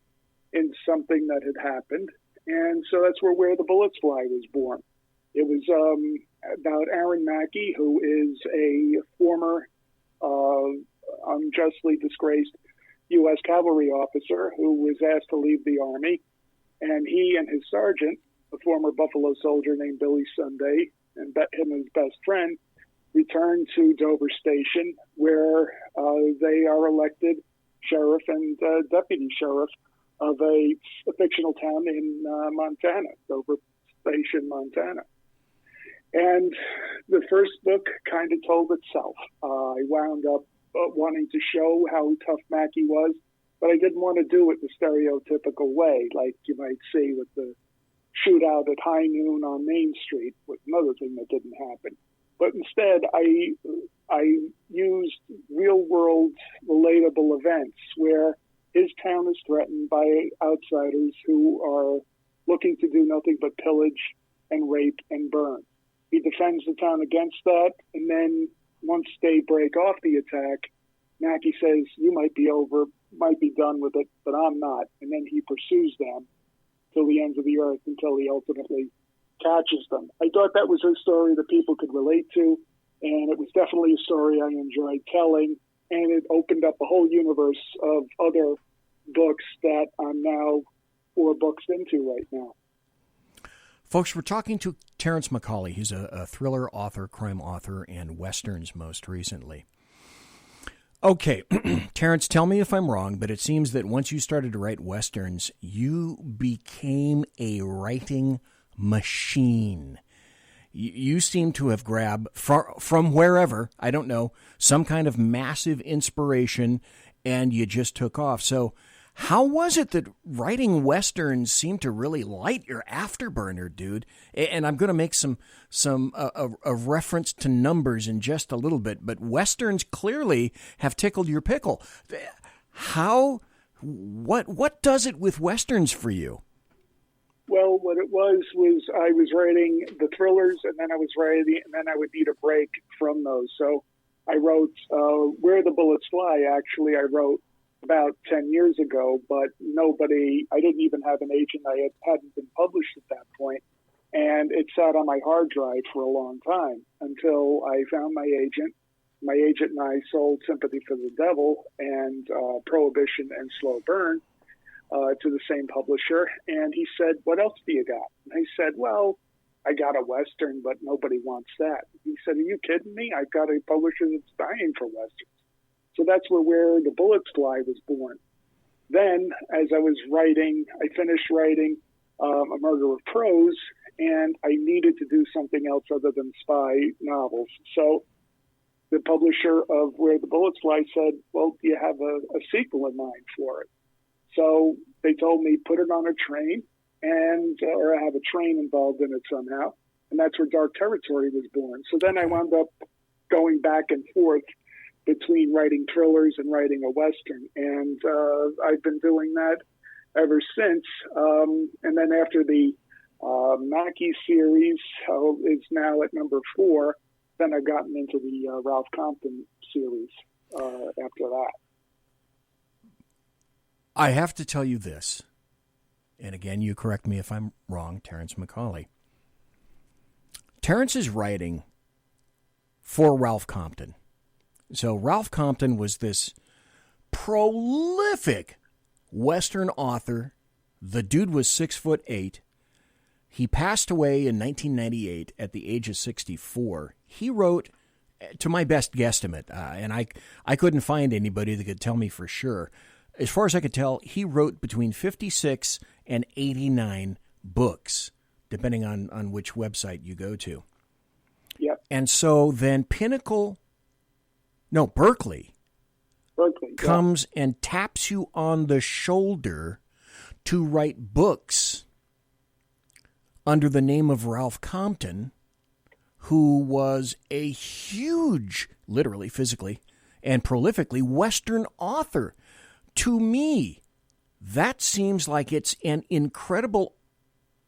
in something that had happened. And so that's where the Bullets Fly was born. It was about Aaron Mackey, who is a former unjustly disgraced U.S. cavalry officer who was asked to leave the Army. And he and his sergeant, a former Buffalo soldier named Billy Sunday, and him and his best friend, returned to Dover Station, where they are elected sheriff and deputy sheriff of a fictional town in Montana, Dover Station, Montana. And the first book kind of told itself. I wound up wanting to show how tough Mackey was, but I didn't want to do it the stereotypical way, like you might see with the shootout at high noon on Main Street, with another thing that didn't happen. But instead, I used real-world, relatable events where his town is threatened by outsiders who are looking to do nothing but pillage and rape and burn. He defends the town against that, and then once they break off the attack, Mackey says, you might be done with it, but I'm not. And then he pursues them till the ends of the earth until he ultimately catches them. I thought that was a story that people could relate to, and it was definitely a story I enjoyed telling, and it opened up a whole universe of other books that I'm now 4 books into right now. Folks, we're talking to Terrence McCAULEY. He's a thriller author, crime author, and Westerns most recently. Okay, Terrence, tell me if I'm wrong, but it seems that once you started to write Westerns, you became a writing machine. You seem to have grabbed from wherever, I don't know, some kind of massive inspiration, and you just took off. So how was it that writing Westerns seemed to really light your afterburner, dude? And I'm going to make a reference to numbers in just a little bit, but Westerns clearly have tickled your pickle. What does it with Westerns for you? Well, what it was I was writing the thrillers, and then I would need a break from those. So I wrote Where the Bullets Fly. Actually, I wrote about 10 years ago, but I didn't even have an agent. I hadn't been published at that point, and it sat on my hard drive for a long time until I found my agent. My agent and I sold Sympathy for the Devil and Prohibition and Slow Burn to the same publisher, and he said, what else do you got? And I said, well, I got a Western, but nobody wants that. He said, are you kidding me? I've got a publisher that's dying for Westerns. So that's where the Bullets Fly was born. Then, as I was writing, I finished writing A Murder of Prose, and I needed to do something else other than spy novels. So the publisher of Where the Bullets Fly said, well, do you have a sequel in mind for it? So they told me, put it on a train, or have a train involved in it somehow. And that's where Dark Territory was born. So then I wound up going back and forth between writing thrillers and writing a Western. And I've been doing that ever since. And then after the Mackey series is now at number 4, then I've gotten into the Ralph Compton series after that. I have to tell you this, and again, you correct me if I'm wrong, Terrence McCAULEY. Terrence is writing for Ralph Compton. So Ralph Compton was this prolific Western author. The dude was 6'8", He passed away in 1998 at the age of 64. He wrote, to my best guesstimate, and I couldn't find anybody that could tell me for sure, as far as I could tell, he wrote between 56 and 89 books, depending on which website you go to. Yep. And so then Berkeley comes and taps you on the shoulder to write books under the name of Ralph Compton, who was a huge, literally, physically, and prolifically Western author. To me, that seems like it's an incredible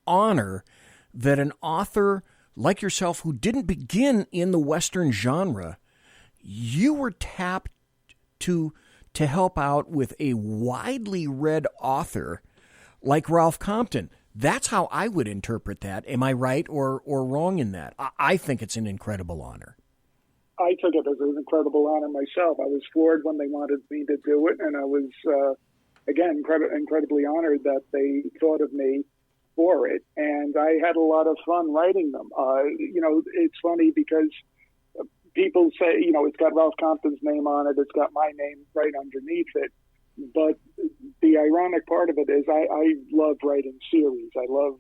honor that an author like yourself, who didn't begin in the Western genre, you were tapped to help out with a widely read author like Ralph Compton. That's how I would interpret that. Am I right or wrong in that? I think it's an incredible honor. I took it as an incredible honor myself. I was floored when they wanted me to do it, and I was, again, incredibly honored that they thought of me for it. And I had a lot of fun writing them. It's funny because people say, it's got Ralph Compton's name on it. It's got my name right underneath it. But the ironic part of it is I love writing series. I love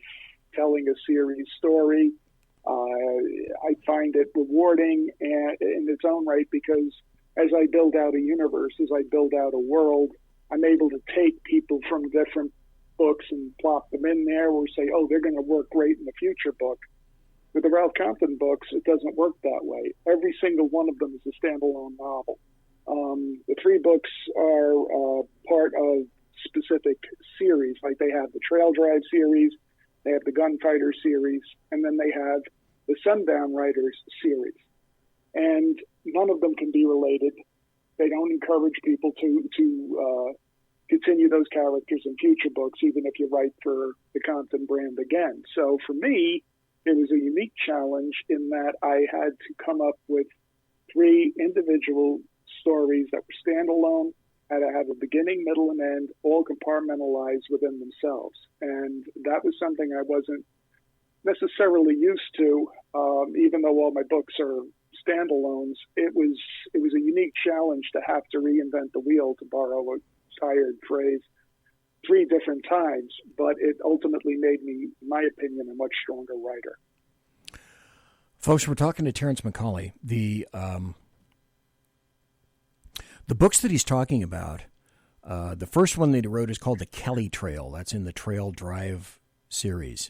telling a series story. I find it rewarding in its own right because as I build out a universe, as I build out a world, I'm able to take people from different books and plop them in there or say, oh, they're going to work great in the future book. With the Ralph Compton books, it doesn't work that way. Every single one of them is a standalone novel. The 3 books are part of specific series, like they have the Trail Drive series, they have the Gunfighter series, and then they have the Sundown Riders series. And none of them can be related. They don't encourage people to continue those characters in future books, even if you write for the Compton brand again. So for me, it was a unique challenge in that I had to come up with 3 individual stories that were standalone, had to have a beginning, middle, and end, all compartmentalized within themselves. And that was something I wasn't necessarily used to, even though all my books are standalones. It was a unique challenge to have to reinvent the wheel, to borrow a tired phrase, 3 different times, but it ultimately made me, in my opinion, a much stronger writer. Folks, we're talking to Terrence McCAULEY. The books that he's talking about, the first one that he wrote is called The Kelly Trail. That's in the Trail Drive series.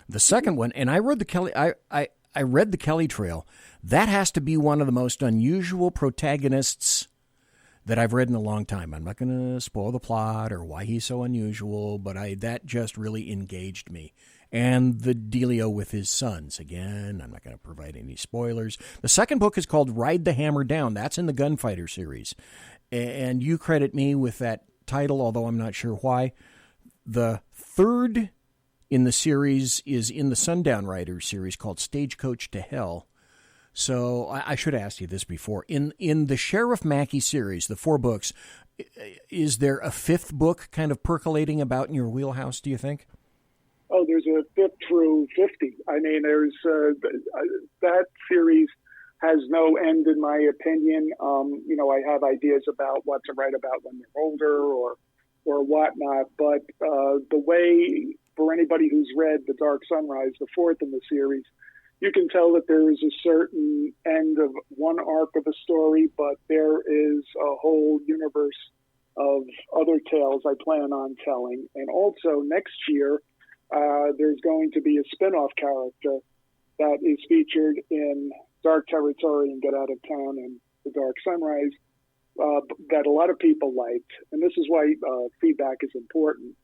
The second one, and I read the Kelly Trail. That has to be one of the most unusual protagonists that I've read in a long time. I'm not going to spoil the plot or why he's so unusual, but that just really engaged me. And the dealio with his sons. Again, I'm not going to provide any spoilers. The second book is called Ride the Hammer Down. That's in the Gunfighter series. And you credit me with that title, although I'm not sure why. The third in the series is in the Sundown Riders series called Stagecoach to Hell. So I should have asked you this before. In the Sheriff Mackey series, the 4 books, is there a 5th book kind of percolating about in your wheelhouse, do you think? Oh, there's a 5th through 50. I mean, there's that series has no end, in my opinion. I have ideas about what to write about when they're older or whatnot. But the way, for anybody who's read The Dark Sunrise, the 4th in the series, you can tell that there is a certain end of one arc of a story, but there is a whole universe of other tales I plan on telling. And also next year, there's going to be a spin-off character that is featured in Dark Territory and Get Out of Town and The Dark Sunrise that a lot of people liked. And this is why feedback is important.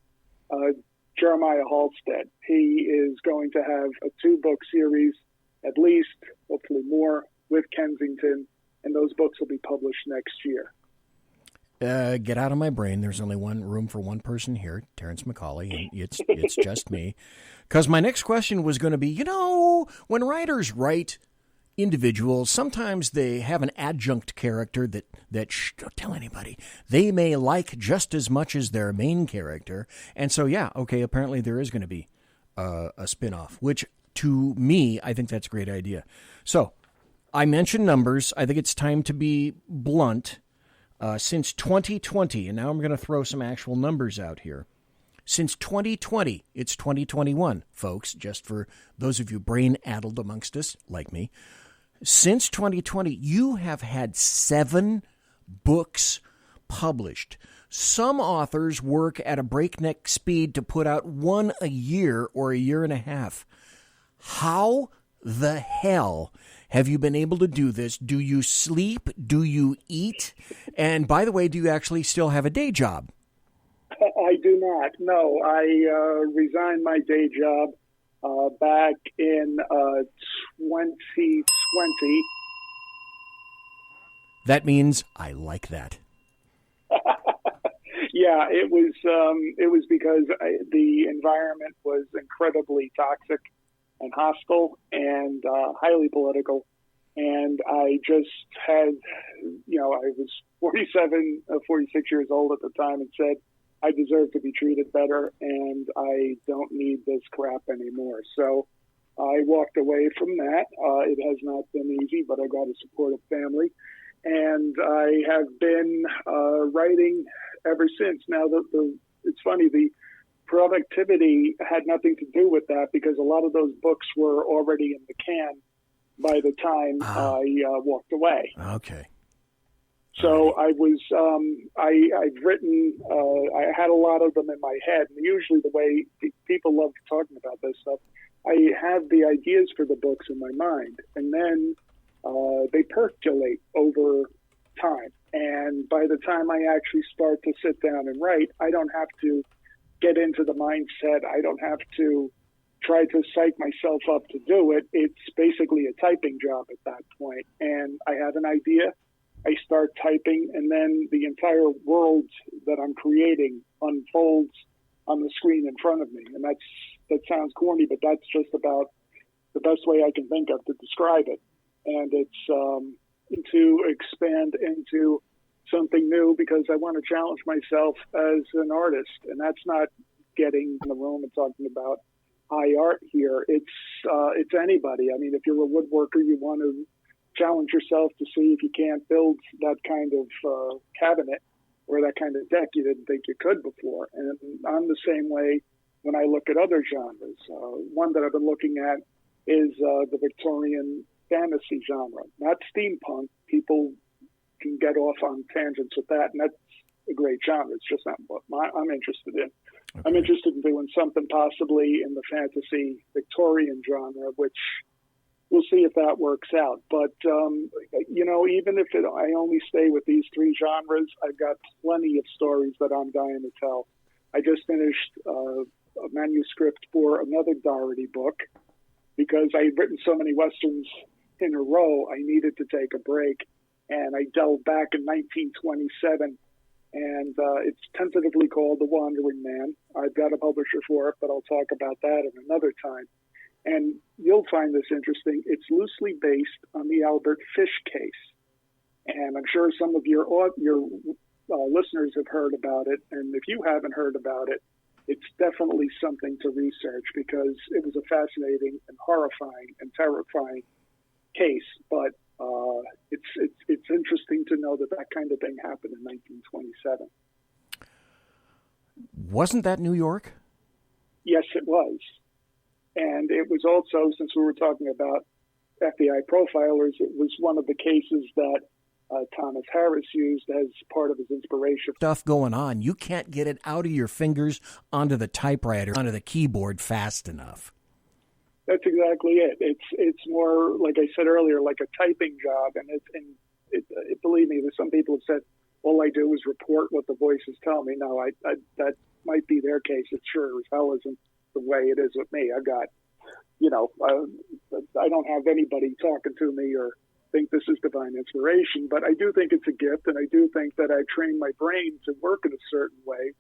Jeremiah Halstead, he is going to have a 2-book series, at least, hopefully more, with Kensington, and those books will be published next year. Get out of my brain. There's only one room for one person here, Terrence McCAULEY, and it's just me. Because my next question was going to be, when writers write individuals, sometimes they have an adjunct character that don't tell anybody, they may like just as much as their main character. And so, apparently there is going to be a spinoff, which to me, I think that's a great idea. So I mentioned numbers. I think it's time to be blunt. Since 2020, and now I'm going to throw some actual numbers out here. Since 2020, it's 2021, folks, just for those of you brain-addled amongst us, like me. Since 2020, you have had 7 books published. Some authors work at a breakneck speed to put out 1 a year or a year and a half. How the hell have you been able to do this? Do you sleep? Do you eat? And by the way, do you actually still have a day job? I do not. No, I resigned my day job back in 2020. That means I like that. Yeah, it was because the environment was incredibly toxic and hostile and highly political. And I just had, I was 46 years old at the time and said, I deserve to be treated better and I don't need this crap anymore. So I walked away from that. It has not been easy, but I got a supportive family. And I have been writing ever since. Now, it's funny, the productivity had nothing to do with that because a lot of those books were already in the can by the time I walked away. Okay. So I was, I've written, I had a lot of them in my head. And usually the way people love talking about this stuff, I have the ideas for the books in my mind. And then they percolate over time. And by the time I actually start to sit down and write, I don't have to get into the mindset. I don't have to try to psych myself up to do it. It's basically a typing job at that point. And I have an idea. I start typing, and then the entire world that I'm creating unfolds on the screen in front of me. And that sounds corny, but that's just about the best way I can think of to describe it. And it's to expand into something new because I want to challenge myself as an artist. And that's not getting in the room and talking about high art here. It's anybody. I mean, if you're a woodworker, you want to challenge yourself to see if you can't build that kind of cabinet or that kind of deck you didn't think you could before. And I'm the same way when I look at other genres. One that I've been looking at is the Victorian fantasy genre, not steampunk. People can get off on tangents with that, and that's a great genre. It's just not what I'm interested in. Okay. I'm interested in doing something possibly in the fantasy Victorian genre, which we'll see if that works out. But, even if I only stay with these 3 genres, I've got plenty of stories that I'm dying to tell. I just finished a manuscript for another Doherty book because I'd written so many Westerns in a row, I needed to take a break. And I delved back in 1927, and it's tentatively called The Wandering Man. I've got a publisher for it, but I'll talk about that at another time. And you'll find this interesting. It's loosely based on the Albert Fish case. And I'm sure some of your listeners have heard about it. And if you haven't heard about it, it's definitely something to research because it was a fascinating and horrifying and terrifying case. But it's interesting to know that kind of thing happened in 1927. Wasn't that New York? Yes, it was. And it was also, since we were talking about FBI profilers, it was one of the cases that Thomas Harris used as part of his inspiration. Stuff going on. You can't get it out of your fingers onto the typewriter, onto the keyboard fast enough. That's exactly it. It's more, like I said earlier, like a typing job. And believe me, there's some people have said, all I do is report what the voices tell me. No, that might be their case. It sure as hell isn't the way it is with me. I've got, I don't have anybody talking to me or think this is divine inspiration, but I do think it's a gift. And I do think that I train my brain to work in a certain way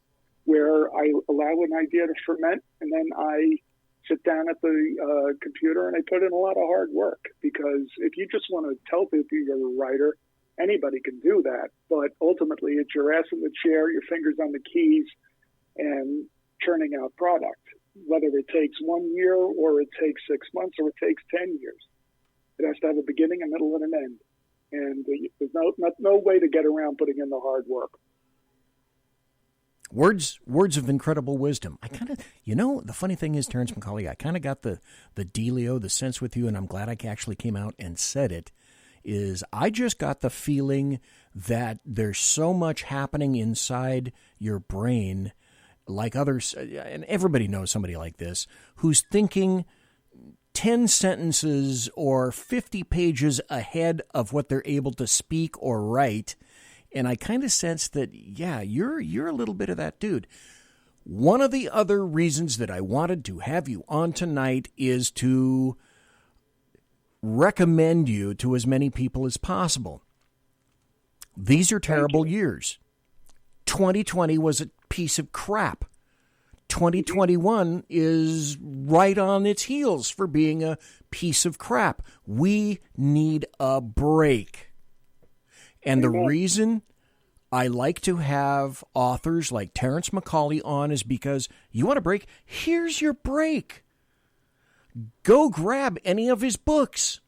where I allow an idea to ferment and then I sit down at the computer and I put in a lot of hard work, because if you just want to tell people you're a writer, anybody can do that. But ultimately, it's your ass in the chair, your fingers on the keys, and churning out product. whether it takes 1 year or it takes 6 months or it takes 10 years. It has to have a beginning, a middle, and an end. And there's no way to get around putting in the hard work. Words of incredible wisdom. I kind of, the funny thing is, Terrence McCAULEY, I kind of got the dealio, the sense with you, and I'm glad I actually came out and said it, is I just got the feeling that there's so much happening inside your brain, like others, and everybody knows somebody like this, who's thinking 10 sentences or 50 pages ahead of what they're able to speak or write. And I kind of sense that, yeah, you're a little bit of that dude. One of the other reasons that I wanted to have you on tonight is to recommend you to as many people as possible. These are terrible years. 2020 was a piece of crap. 2021 is right on its heels for being a piece of crap. We need a break. And the reason I like to have authors like Terrence McCAULEY on is because you want a break? Here's your break. Go grab any of his books.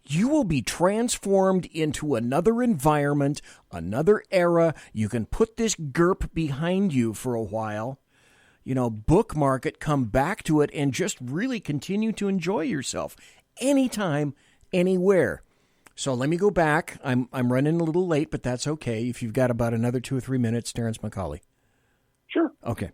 You will be transformed into another environment, another era. You can put this GURP behind you for a while. Bookmark it, come back to it, and just really continue to enjoy yourself anytime, anywhere. So let me go back. I'm running a little late, but that's okay. If you've got about another 2 or 3 minutes, Terrence McCAULEY. Sure. Okay.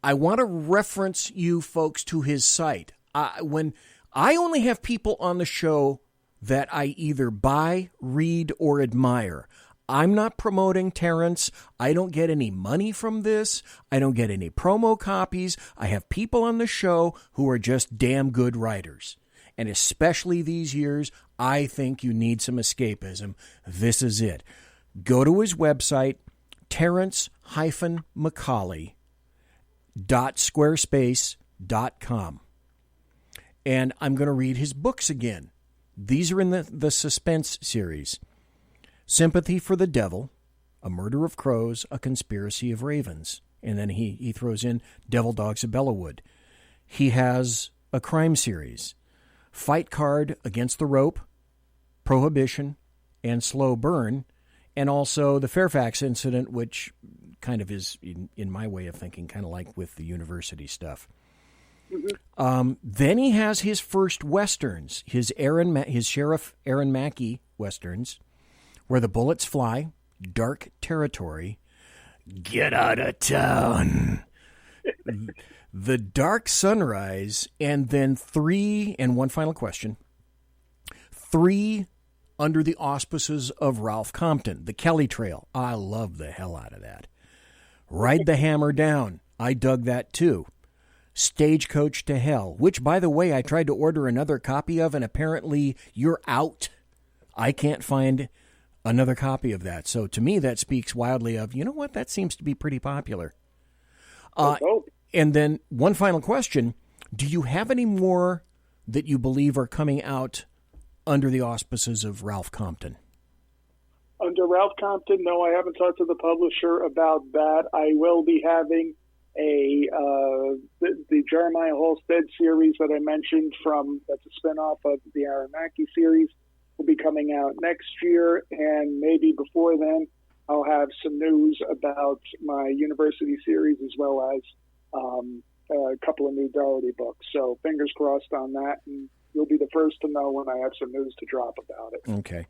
I want to reference you folks to his site. When I only have people on the show that I either buy, read, or admire. I'm not promoting Terrence. I don't get any money from this. I don't get any promo copies. I have people on the show who are just damn good writers. And especially these years, I think you need some escapism. This is it. Go to his website, terrence-mccauley.squarespace.com. And I'm going to read his books again. These are in the suspense series. Sympathy for the Devil, A Murder of Crows, A Conspiracy of Ravens. And then he throws in Devil Dogs of Bellawood. He has a crime series. Fight Card, Against the Rope, Prohibition, and Slow Burn, and also the Fairfax Incident, which kind of is, in my way of thinking, kind of like with the university stuff. Mm-hmm. Then he has his first Westerns, his Sheriff Aaron Mackey Westerns, Where the Bullets Fly, Dark Territory, Get Out of Town, The Dark Sunrise, and then 3, and one final question, 3 Under the Auspices of Ralph Compton, The Kelly Trail. I love the hell out of that. Ride the Hammer Down. I dug that too. Stagecoach to Hell, which, by the way, I tried to order another copy of, and apparently you're out. I can't find another copy of that. So to me, that speaks wildly of, you know what, that seems to be pretty popular. And then one final question. Do you have any more that you believe are coming out under the auspices of Ralph Compton? Under Ralph Compton, no, I haven't talked to the publisher about that. I will be having the Jeremiah Halstead series that I mentioned that's a spinoff of the Aaron Mackey series will be coming out next year, and maybe before then I'll have some news about my university series as well as a couple of new Doherty books. So fingers crossed on that, and you'll be the first to know when I have some news to drop about it. Okay.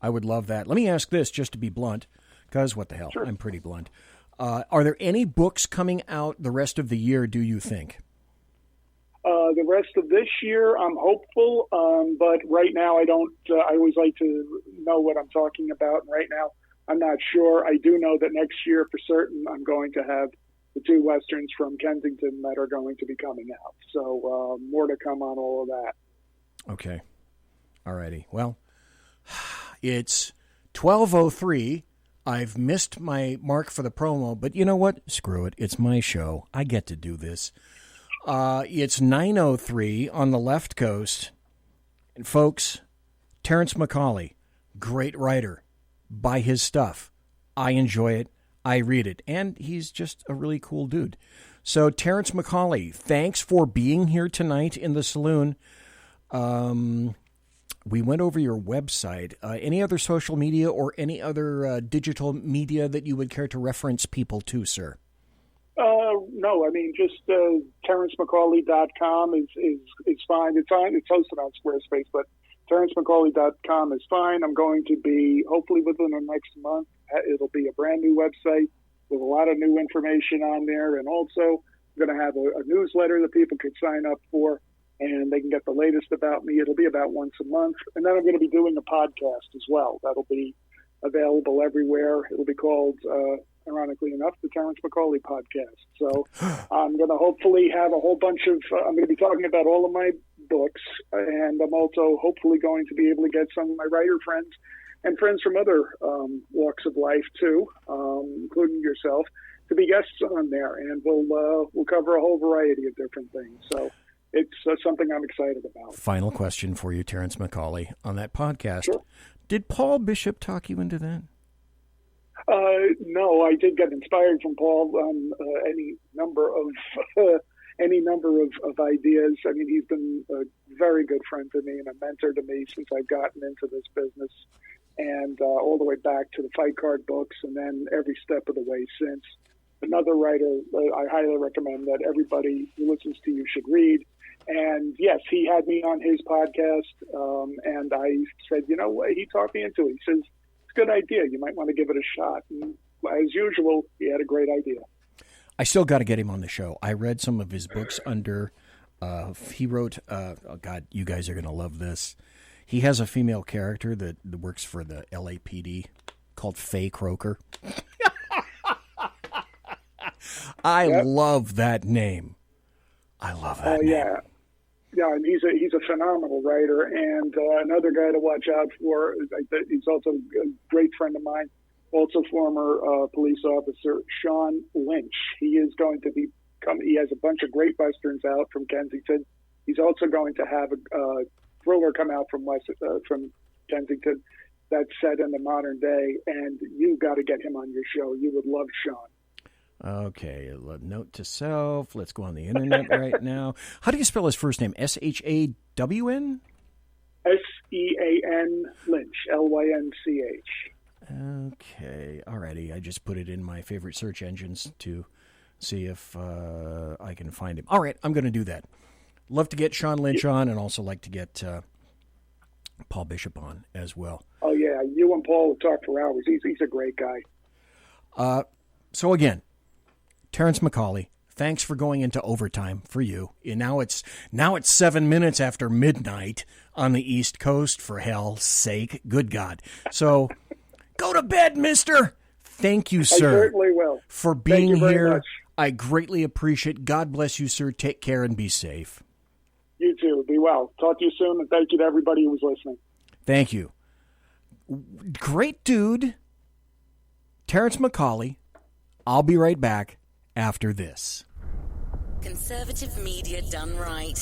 I would love that. Let me ask this, just to be blunt, because what the hell, sure. I'm pretty blunt. Are there any books coming out the rest of the year, do you think? The rest of this year, I'm hopeful, but right now I don't. I always like to know what I'm talking about, and right now I'm not sure. I do know that next year, for certain, I'm going to have the 2 Westerns from Kensington that are going to be coming out. So more to come on all of that. Okay. All righty. Well, it's 12:03. I've missed my mark for the promo, but you know what? Screw it. It's my show. I get to do this. It's 9:03 on the left coast. And folks, Terrence McCAULEY, great writer. Buy his stuff. I enjoy it. I read it, and he's just a really cool dude. So, Terrence McCAULEY, thanks for being here tonight in the Saloon. We went over your website. Any other social media or any other digital media that you would care to reference people to, sir? No, I mean, just TerrenceMcCAULEY.com is fine. It's hosted on Squarespace, but TerrenceMcCAULEY.com is fine. I'm going to be, hopefully within the next month, it'll be a brand new website with a lot of new information on there. And also, I'm going to have a newsletter that people can sign up for, and they can get the latest about me. It'll be about once a month. And then I'm going to be doing a podcast as well. That'll be available everywhere. It'll be called, ironically enough, the Terrence McCAULEY Podcast. So I'm going to hopefully have a whole bunch of, I'm going to be talking about all of my books, and I'm also hopefully going to be able to get some of my writer friends and friends from other walks of life too, including yourself, to be guests on there, and we'll cover a whole variety of different things. So it's something I'm excited about. Final question for you, Terrence McCAULEY, on that podcast. Sure. Did Paul Bishop talk you into that? No, I did get inspired from Paul on any number of ideas. I mean, he's been a very good friend to me and a mentor to me since I've gotten into this business, and all the way back to the fight card books, and then every step of the way since. Another writer I highly recommend that everybody who listens to you should read. And yes, he had me on his podcast, and I said, you know what, he talked me into it. He says, it's a good idea. You might want to give it a shot. And as usual, he had a great idea. I still got to get him on the show. I read some of his books under, he wrote, oh God, you guys are going to love this. He has a female character that works for the LAPD called Faye Croker. I love that name. I love that name. Yeah. Yeah, and he's a phenomenal writer. And another guy to watch out for, he's also a great friend of mine, also former police officer, Sean Lynch. He is going to he has a bunch of great Westerns out from Kensington. He's also going to have a thriller come out from Kensington that's set in the modern day, and you got to get him on your show. You would love Sean. Okay, a note to self. Let's go on the internet right now. How do you spell his first name? S-H-A-W-N? S-E-A-N Lynch, L-Y-N-C-H. Okay, alrighty. I just put it in my favorite search engines to see if I can find him. All right, I'm going to do that. Love to get Sean Lynch on, and also like to get Paul Bishop on as well. Oh, yeah, you and Paul will talk for hours. He's a great guy. So again, Terrence McCAULEY, thanks for going into overtime for you. And now it's 7 minutes after midnight on the East Coast, for hell's sake. Good God. So go to bed, mister. Thank you, sir. I certainly will. For being here. Much. I greatly appreciate it. God bless you, sir. Take care and be safe. You too. Be well. Talk to you soon, and thank you to everybody who was listening. Thank you. Great dude, Terrence McCAULEY. I'll be right back after this. Conservative media done right.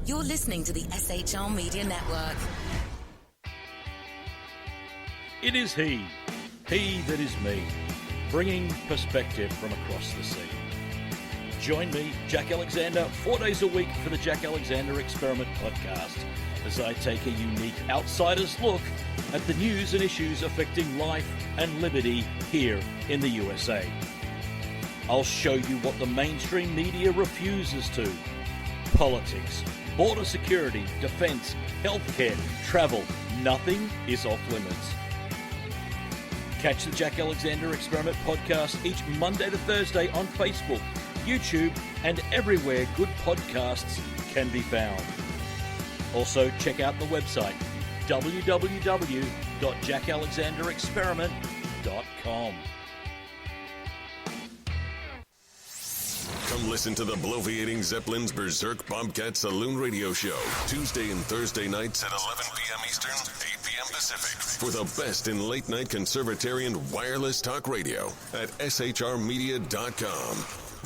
You're listening to the SHR Media Network. It is he that is me, bringing perspective from across the sea. Join me, Jack Alexander, 4 days a week for the Jack Alexander Experiment podcast, as I take a unique outsider's look at the news and issues affecting life and liberty here in the USA. I'll show you what the mainstream media refuses to. Politics, border security, defense, healthcare, travel, nothing is off limits. Catch the Jack Alexander Experiment podcast each Monday to Thursday on Facebook, YouTube, and everywhere good podcasts can be found. Also, check out the website, www.jackalexanderexperiment.com. Come listen to the bloviating Zeppelin's Berserk Bobcat Saloon radio show, Tuesday and Thursday nights at 11 p.m. Eastern, 8 p.m. Pacific, for the best in late-night conservatarian wireless talk radio at shrmedia.com.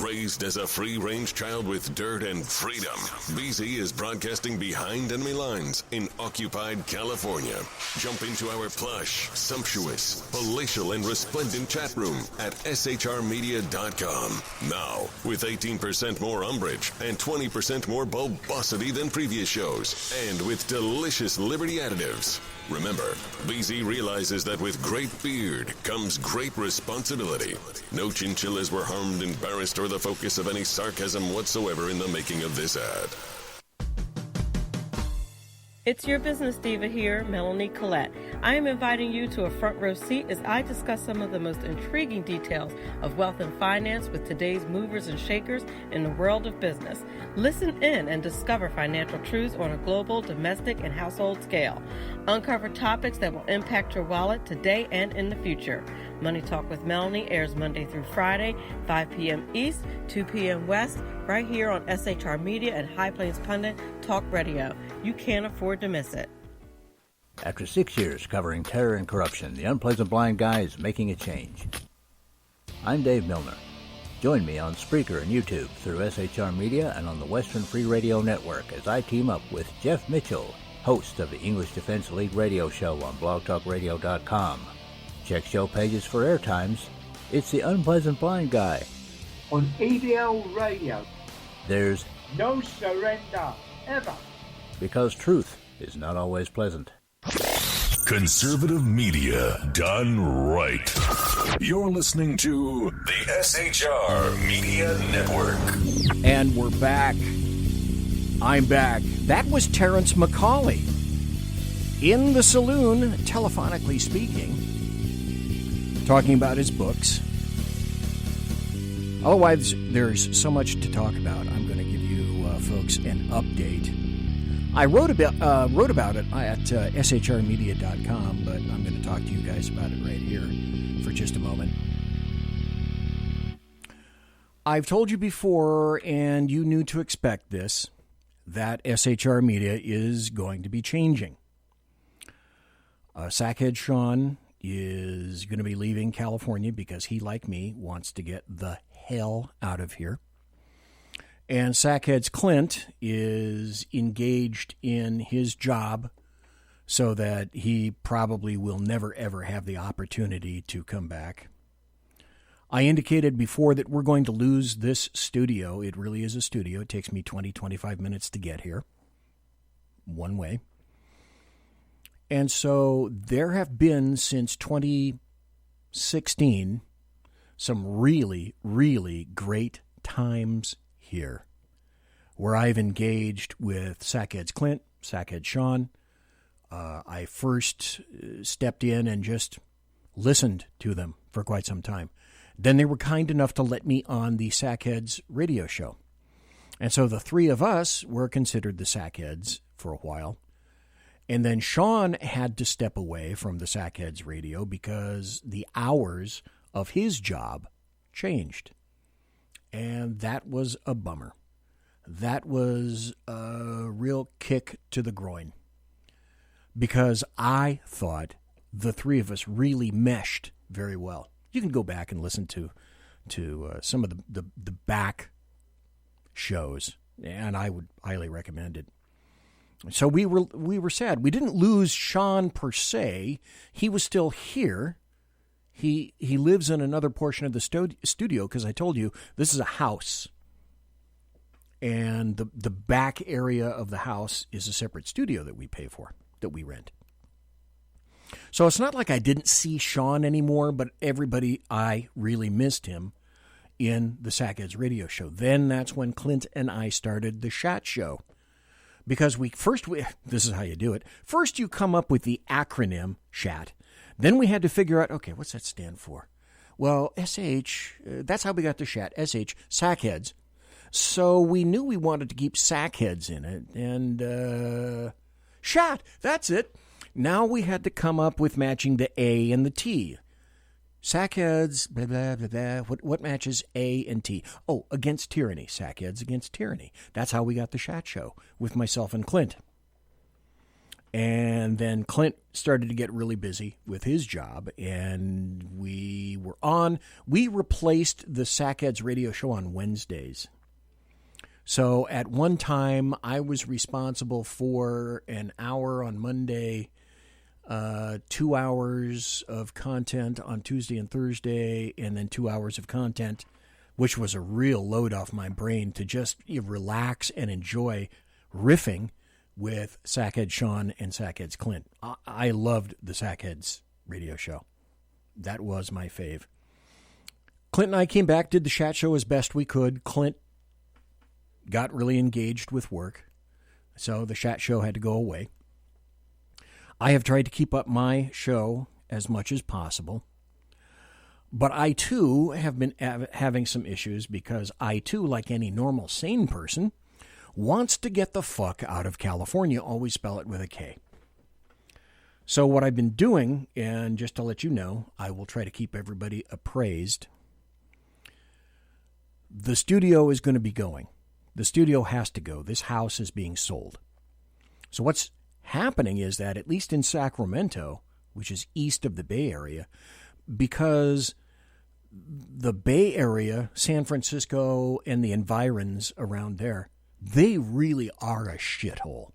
Raised as a free-range child with dirt and freedom, BZ is broadcasting behind enemy lines in occupied California. Jump into our plush, sumptuous, palatial, and resplendent chat room at shrmedia.com. Now, with 18% more umbrage and 20% more bulbosity than previous shows, and with delicious Liberty additives. Remember, BZ realizes that with great beard comes great responsibility. No chinchillas were harmed, embarrassed, or the focus of any sarcasm whatsoever in the making of this ad. It's your business diva here, Melanie Collette. I am inviting you to a front row seat as I discuss some of the most intriguing details of wealth and finance with today's movers and shakers in the world of business. Listen in and discover financial truths on a global, domestic, and household scale. Uncover topics that will impact your wallet today and in the future. Money Talk with Melanie airs Monday through Friday, 5 p.m. East, 2 p.m. West, right here on SHR Media and High Plains Pundit Talk Radio. You can't afford to miss it. After 6 years covering terror and corruption, the Unpleasant Blind Guy is making a change. I'm Dave Milner. Join me on Spreaker and YouTube through SHR Media and on the Western Free Radio Network as I team up with Jeff Mitchell, host of the English Defense Elite radio show on blogtalkradio.com. Check show pages for airtimes. It's the Unpleasant Blind Guy. On EDL Radio. There's no surrender, ever. Because truth is not always pleasant. Conservative media done right. You're listening to the SHR Media Network. And we're back. I'm back. That was Terrence McCAULEY in the Saloon, telephonically speaking, talking about his books. Otherwise, there's so much to talk about. I'm going to give you folks an update. I wrote about it at shrmedia.com, but I'm going to talk to you guys about it right here for just a moment. I've told you before, and you knew to expect this, that SHR Media is going to be changing. Sackhead Sean is going to be leaving California because he, like me, wants to get the hell out of here. And Sackhead's Clint is engaged in his job so that he probably will never, ever have the opportunity to come back. I indicated before that we're going to lose this studio. It really is a studio. It takes me 20, 25 minutes to get here, one way. And so there have been, since 2016, some really, really great times here where I've engaged with Sackhead's Clint, Sackhead Sean. I first stepped in and just listened to them for quite some time. Then they were kind enough to let me on the Sackheads radio show. And so the three of us were considered the Sackheads for a while. And then Sean had to step away from the Sackheads radio because the hours of his job changed. And that was a bummer. That was a real kick to the groin. Because I thought the three of us really meshed very well. You can go back and listen to some of the back shows, and I would highly recommend it. So we were sad. We didn't lose Sean per se. He was still here. He lives in another portion of the studio because I told you this is a house. And the back area of the house is a separate studio that we pay for, that we rent. So it's not like I didn't see Sean anymore, but I really missed him in the Sackheads radio show. Then that's when Clint and I started the Shat Show. Because this is how you do it. First you come up with the acronym Shat. Then we had to figure out, okay, what's that stand for? Well, SH, that's how we got the Shat, SH, Sackheads. So we knew we wanted to keep Sackheads in it. And Shat, that's it. Now we had to come up with matching the A and the T. Sackheads, blah, blah, blah, blah. What matches A and T? Oh, Against Tyranny. Sackheads Against Tyranny. That's how we got the Shat Show with myself and Clint. And then Clint started to get really busy with his job, and we replaced the Sackheads radio show on Wednesdays. So at one time, I was responsible for an hour on Monday, 2 hours of content on Tuesday and Thursday, and then 2 hours of content, which was a real load off my brain to just relax and enjoy riffing with Sackhead Sean and Sackheads Clint. I loved the Sackheads radio show. That was my fave. Clint and I came back, did the chat show as best we could. Clint got really engaged with work, so the chat show had to go away. I have tried to keep up my show as much as possible, but I too have been having some issues because I too, like any normal sane person, wants to get the fuck out of California. Always spell it with a K. So what I've been doing, and just to let you know, I will try to keep everybody appraised. The studio is going to be going. The studio has to go. This house is being sold. So what's happening is that, at least in Sacramento, which is east of the Bay Area, because the Bay Area, San Francisco, and the environs around there, they really are a shithole.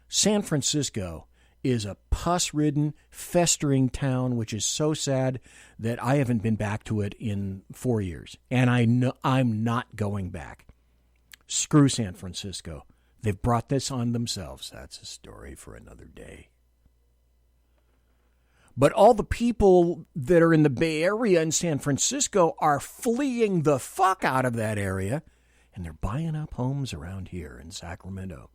San Francisco is a pus-ridden, festering town, which is so sad that I haven't been back to it in 4 years. And I know I'm not going back. Screw San Francisco. They've brought this on themselves. That's a story for another day. But all the people that are in the Bay Area and San Francisco are fleeing the fuck out of that area, and they're buying up homes around here in Sacramento.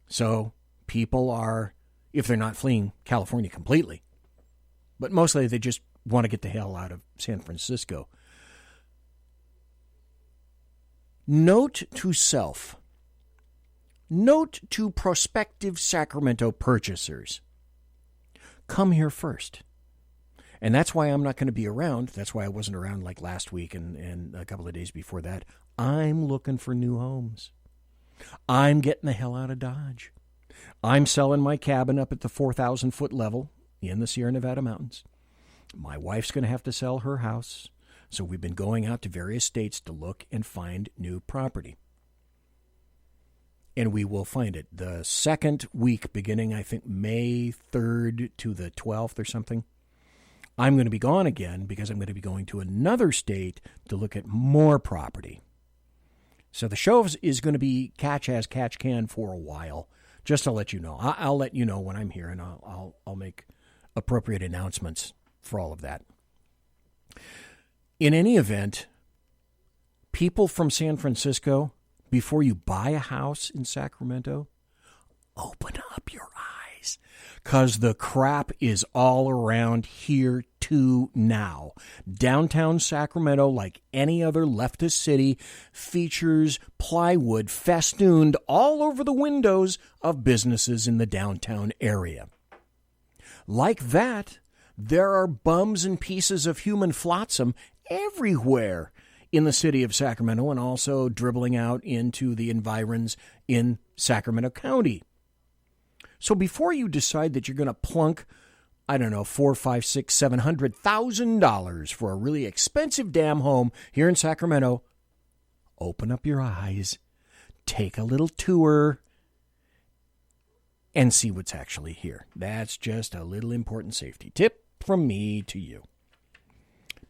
So people are, if they're not fleeing California completely, but mostly they just want to get the hell out of San Francisco. Note to self. Note to prospective Sacramento purchasers. Come here first. And that's why I'm not going to be around. That's why I wasn't around like last week and a couple of days before that. I'm looking for new homes. I'm getting the hell out of Dodge. I'm selling my cabin up at the 4,000-foot level in the Sierra Nevada mountains. My wife's going to have to sell her house. So we've been going out to various states to look and find new property. And we will find it. The second week, beginning, I think, May 3rd to the 12th or something, I'm going to be gone again because I'm going to be going to another state to look at more property. So the show is going to be catch as catch can for a while, just to let you know. I'll let you know when I'm here, and I'll make appropriate announcements for all of that. In any event, people from San Francisco, before you buy a house in Sacramento, open up your eyes, because the crap is all around here too now. Downtown Sacramento, like any other leftist city, features plywood festooned all over the windows of businesses in the downtown area. Like that, there are bums and pieces of human flotsam everywhere in the city of Sacramento, and also dribbling out into the environs in Sacramento County. So before you decide that you're going to plunk, I don't know, $400,000, $500,000, $700,000 for a really expensive damn home here in Sacramento, open up your eyes, take a little tour, and see what's actually here. That's just a little important safety tip from me to you.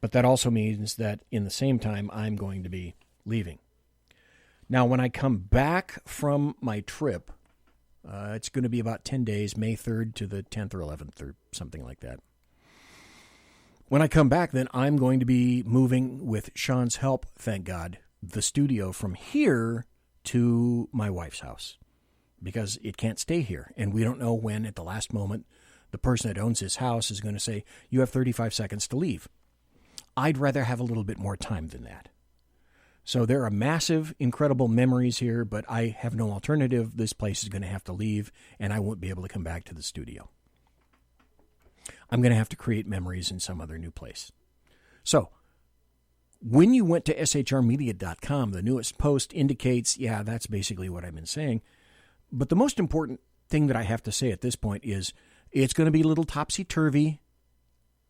But that also means that in the same time, I'm going to be leaving. Now, when I come back from my trip, it's going to be about 10 days, May 3rd to the 10th or 11th or something like that. When I come back, then I'm going to be moving, with Sean's help, thank God, the studio from here to my wife's house, because it can't stay here. And we don't know when, at the last moment, the person that owns this house is going to say, you have 35 seconds to leave. I'd rather have a little bit more time than that. So there are massive, incredible memories here, but I have no alternative. This place is going to have to leave, and I won't be able to come back to the studio. I'm going to have to create memories in some other new place. So when you went to shrmedia.com, the newest post indicates, yeah, that's basically what I've been saying. But the most important thing that I have to say at this point is it's going to be a little topsy-turvy.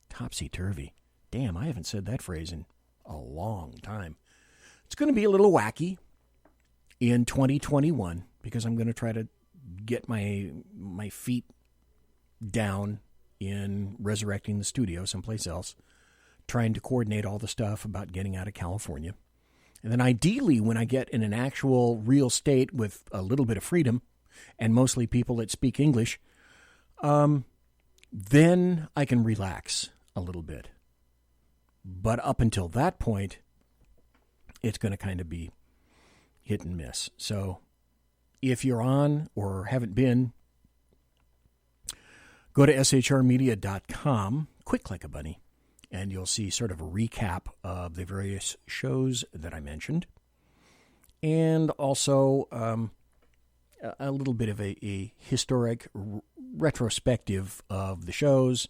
Topsy-turvy. Damn, I haven't said that phrase in a long time. It's going to be a little wacky in 2021 because I'm going to try to get my feet down in resurrecting the studio someplace else, trying to coordinate all the stuff about getting out of California. And then ideally, when I get in an actual real state with a little bit of freedom and mostly people that speak English, then I can relax a little bit. But up until that point, it's going to kind of be hit and miss. So if you're on or haven't been, go to shrmedia.com, quick like a bunny, and you'll see sort of a recap of the various shows that I mentioned. And also a little bit of a historic retrospective of the shows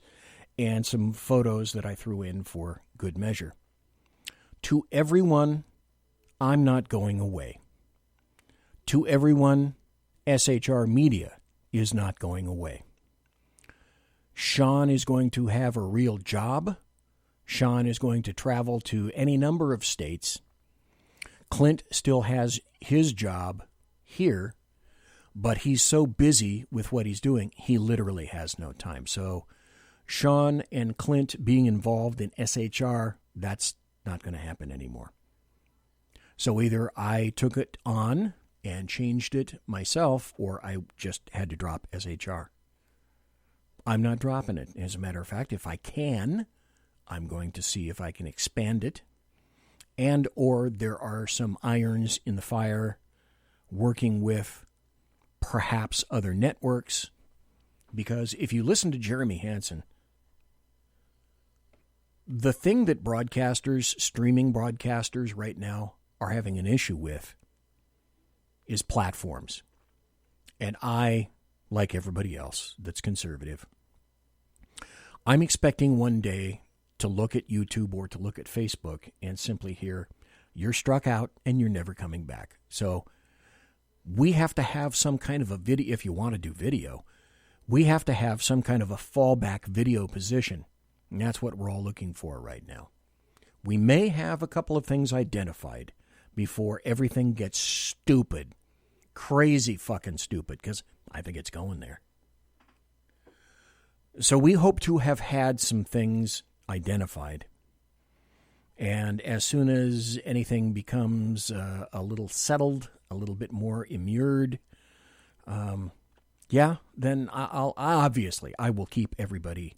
and some photos that I threw in for good measure. To everyone, I'm not going away. To everyone, SHR Media is not going away. Sean is going to have a real job. Sean is going to travel to any number of states. Clint still has his job here, but he's so busy with what he's doing, he literally has no time. So Sean and Clint being involved in SHR, that's not going to happen anymore. So either I took it on and changed it myself, or I just had to drop SHR. I'm not dropping it. As a matter of fact, if I can, I'm going to see if I can expand it, and or there are some irons in the fire working with perhaps other networks, because if you listen to Jeremy Hansen, the thing that broadcasters, streaming broadcasters right now are having an issue with is platforms. And I, like everybody else that's conservative, I'm expecting one day to look at YouTube or to look at Facebook and simply hear, you're struck out and you're never coming back. So we have to have some kind of a video, if you want to do video, we have to have some kind of a fallback video position. And that's what we're all looking for right now. We may have a couple of things identified before everything gets stupid, crazy fucking stupid, because I think it's going there. So we hope to have had some things identified. And as soon as anything becomes a little settled, a little bit more immured, then I will keep everybody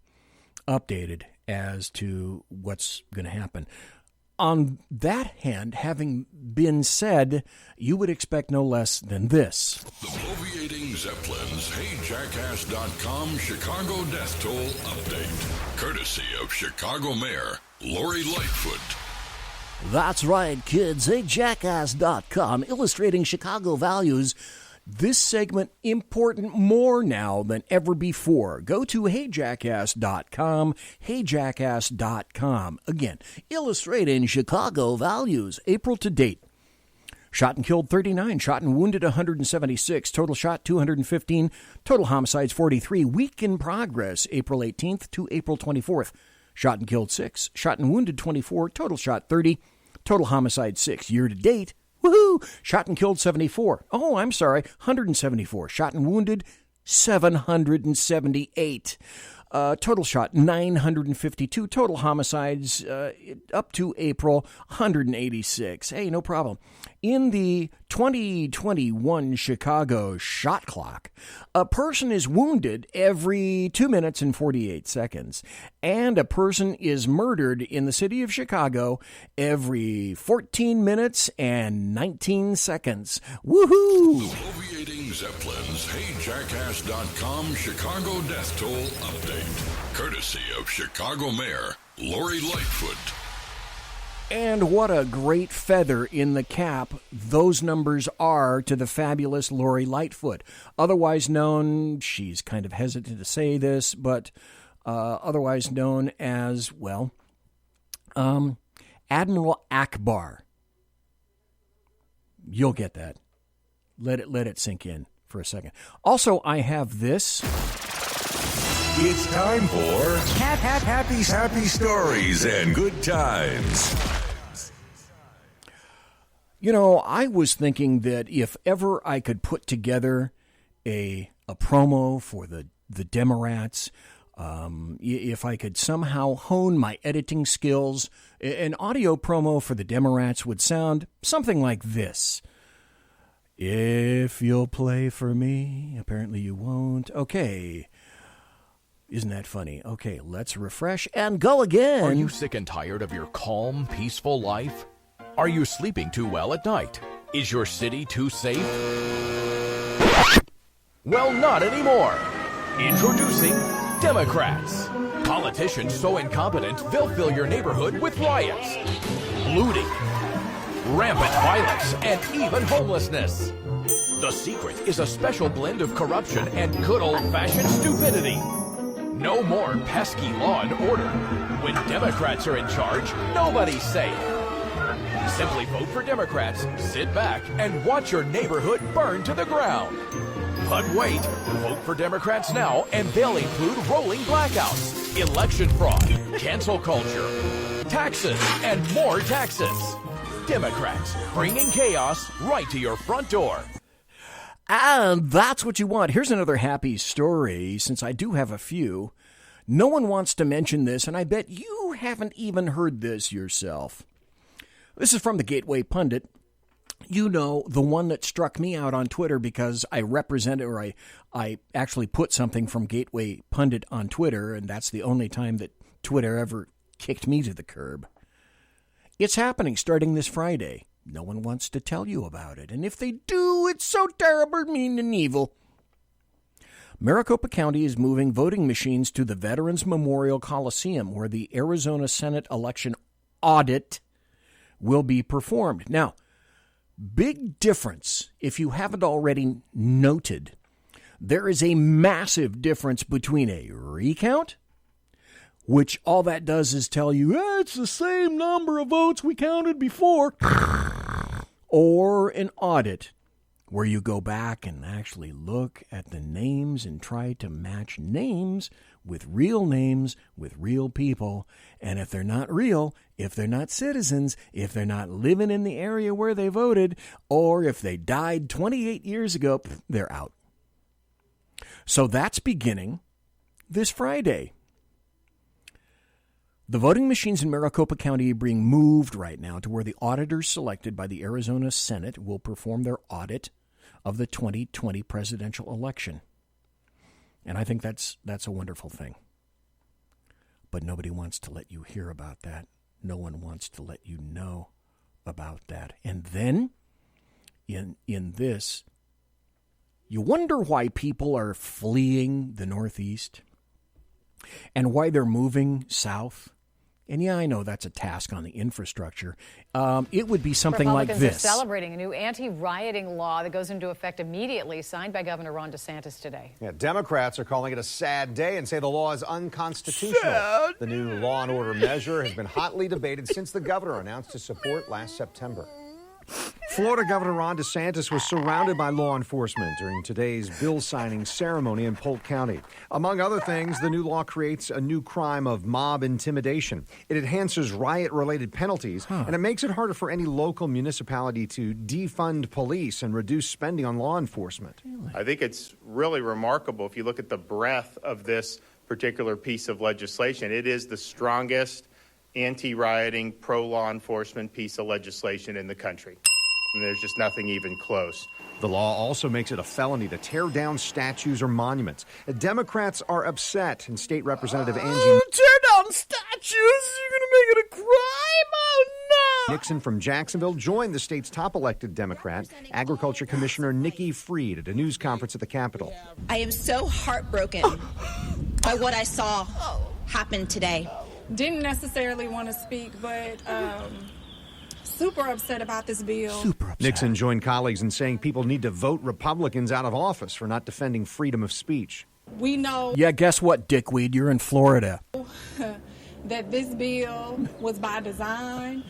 updated as to what's going to happen. On that hand, having been said, you would expect no less than this. The Bloviating Zeppelins HeyJackass.com Chicago Death Toll Update. Courtesy of Chicago Mayor Lori Lightfoot. That's right, kids. HeyJackass.com, illustrating Chicago values. This segment important more now than ever before. Go to HeyJackass.com, HeyJackass.com. Again, illustrating Chicago values. April to date. Shot and killed 39, shot and wounded 176, total shot 215, total homicides 43. Week in progress, April 18th to April 24th. Shot and killed 6, shot and wounded 24, total shot 30, total homicide 6. Year to date, woohoo! Shot and killed 74. Oh, I'm sorry, 174. Shot and wounded 778. Total shot 952. Total homicides up to April 186. Hey, no problem. In the 2021 Chicago shot clock, a person is wounded every 2 minutes and 48 seconds, and a person is murdered in the city of Chicago every 14 minutes and 19 seconds. Woohoo! The Bloviating Zeppelins HeyJackass.com Chicago Death Toll Update. Courtesy of Chicago Mayor Lori Lightfoot. And what a great feather in the cap those numbers are to the fabulous Lori Lightfoot. Otherwise known, she's kind of hesitant to say this, but otherwise known as, well, Admiral Akbar. You'll get that. Let it sink in for a second. Also, I have this. It's time for happy stories and good times. You know, I was thinking that if ever I could put together a promo for the Democrats, if I could somehow hone my editing skills, an audio promo for the Democrats would sound something like this. If you'll play for me, apparently you won't. Okay. Isn't that funny? Okay, let's refresh and go again. Are you sick and tired of your calm, peaceful life? Are you sleeping too well at night? Is your city too safe? Well, not anymore. Introducing Democrats. Politicians so incompetent, they'll fill your neighborhood with riots, looting, rampant violence, and even homelessness. The secret is a special blend of corruption and good old-fashioned stupidity. No more pesky law and order. When Democrats are in charge, nobody's safe. Simply vote for Democrats, sit back, and watch your neighborhood burn to the ground. But wait, vote for Democrats now, and they'll include rolling blackouts, election fraud, cancel culture, taxes, and more taxes. Democrats, bringing chaos right to your front door. And that's what you want. Here's another happy story, since I do have a few. No one wants to mention this, and I bet you haven't even heard this yourself. This is from the Gateway Pundit. You know, the one that struck me out on Twitter because I represented, or I actually put something from Gateway Pundit on Twitter, and that's the only time that Twitter ever kicked me to the curb. It's happening starting this Friday. No one wants to tell you about it, and if they do, it's so terrible, mean, and evil. Maricopa County is moving voting machines to the Veterans Memorial Coliseum, where the Arizona Senate election audit will be performed. Now, big difference, if you haven't already noted, there is a massive difference between a recount, which all that does is tell you, it's the same number of votes we counted before, or an audit, where you go back and actually look at the names and try to match names with real people. And if they're not real, if they're not citizens, if they're not living in the area where they voted, or if they died 28 years ago, they're out. So that's beginning this Friday. The voting machines in Maricopa County are being moved right now to where the auditors selected by the Arizona Senate will perform their audit of the 2020 presidential election. And I think that's a wonderful thing. But nobody wants to let you hear about that. No one wants to let you know about that. And then, in this, you wonder why people are fleeing the Northeast and why they're moving south. And yeah, I know that's a task on the infrastructure. It would be something like this. Republicans are celebrating a new anti-rioting law that goes into effect immediately, signed by Governor Ron DeSantis today. Yeah, Democrats are calling it a sad day and say the law is unconstitutional. The new law and order measure has been hotly debated since the governor announced his support last September. Florida Governor Ron DeSantis was surrounded by law enforcement during today's bill signing ceremony in Polk County. Among other things, the new law creates a new crime of mob intimidation. It enhances riot-related penalties, and it makes it harder for any local municipality to defund police and reduce spending on law enforcement. I think it's really remarkable if you look at the breadth of this particular piece of legislation. It is the strongest anti-rioting, pro-law enforcement piece of legislation in the country. And there's just nothing even close. The law also makes it a felony to tear down statues or monuments. Democrats are upset, and State Representative Angie... tear down statues? You're going to make it a crime? Oh, no! Nixon from Jacksonville joined the state's top elected Democrat, Agriculture Commissioner Nikki Fried, at a news conference at the Capitol. I am so heartbroken by what I saw happen today. Didn't necessarily want to speak, but super upset about this bill. Super upset. Nixon joined colleagues in saying people need to vote Republicans out of office for not defending freedom of speech. We know... Yeah, guess what, dickweed? You're in Florida. ...that this bill was by design.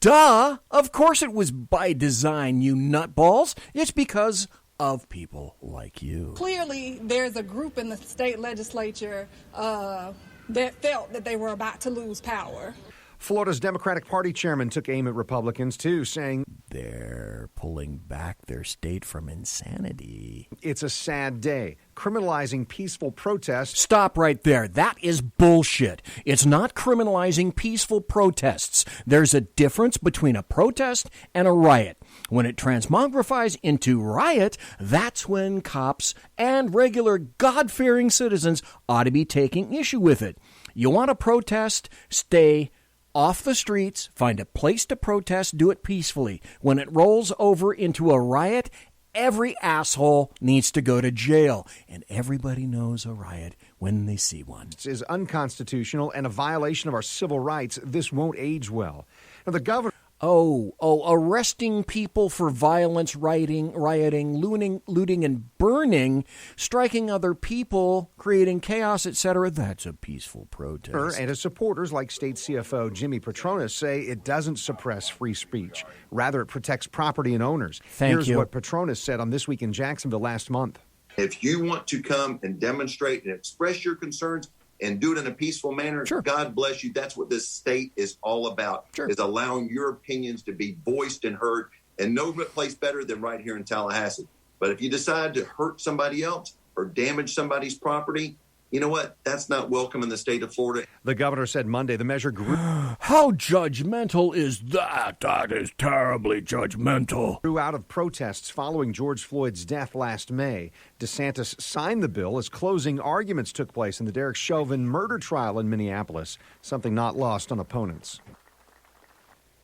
Duh! Of course it was by design, you nutballs. It's because of people like you. Clearly, there's a group in the state legislature that felt that they were about to lose power. Florida's Democratic Party chairman took aim at Republicans, too, saying they're pulling back their state from insanity. It's a sad day. Criminalizing peaceful protests. Stop right there. That is bullshit. It's not criminalizing peaceful protests. There's a difference between a protest and a riot. When it transmogrifies into riot, that's when cops and regular God-fearing citizens ought to be taking issue with it. You want to protest? Stay off the streets, find a place to protest, do it peacefully. When it rolls over into a riot, every asshole needs to go to jail. And everybody knows a riot when they see one. This is unconstitutional and a violation of our civil rights. This won't age well. Now, the governor... Arresting people for violence, rioting, looting, and burning, striking other people, creating chaos, etc. That's a peaceful protest. And his supporters, like state CFO Jimmy Petronas, say it doesn't suppress free speech. Rather, it protects property and owners. Here's what Petronas said on This Week in Jacksonville last month. If you want to come and demonstrate and express your concerns and do it in a peaceful manner, sure. God bless you. That's what this state is all about, is allowing your opinions to be voiced and heard. And no place better than right here in Tallahassee. But if you decide to hurt somebody else or damage somebody's property, you know what? That's not welcome in the state of Florida. The governor said Monday the measure grew. How judgmental is that? That is terribly judgmental. Grew out of protests following George Floyd's death last May. DeSantis signed the bill as closing arguments took place in the Derek Chauvin murder trial in Minneapolis, something not lost on opponents.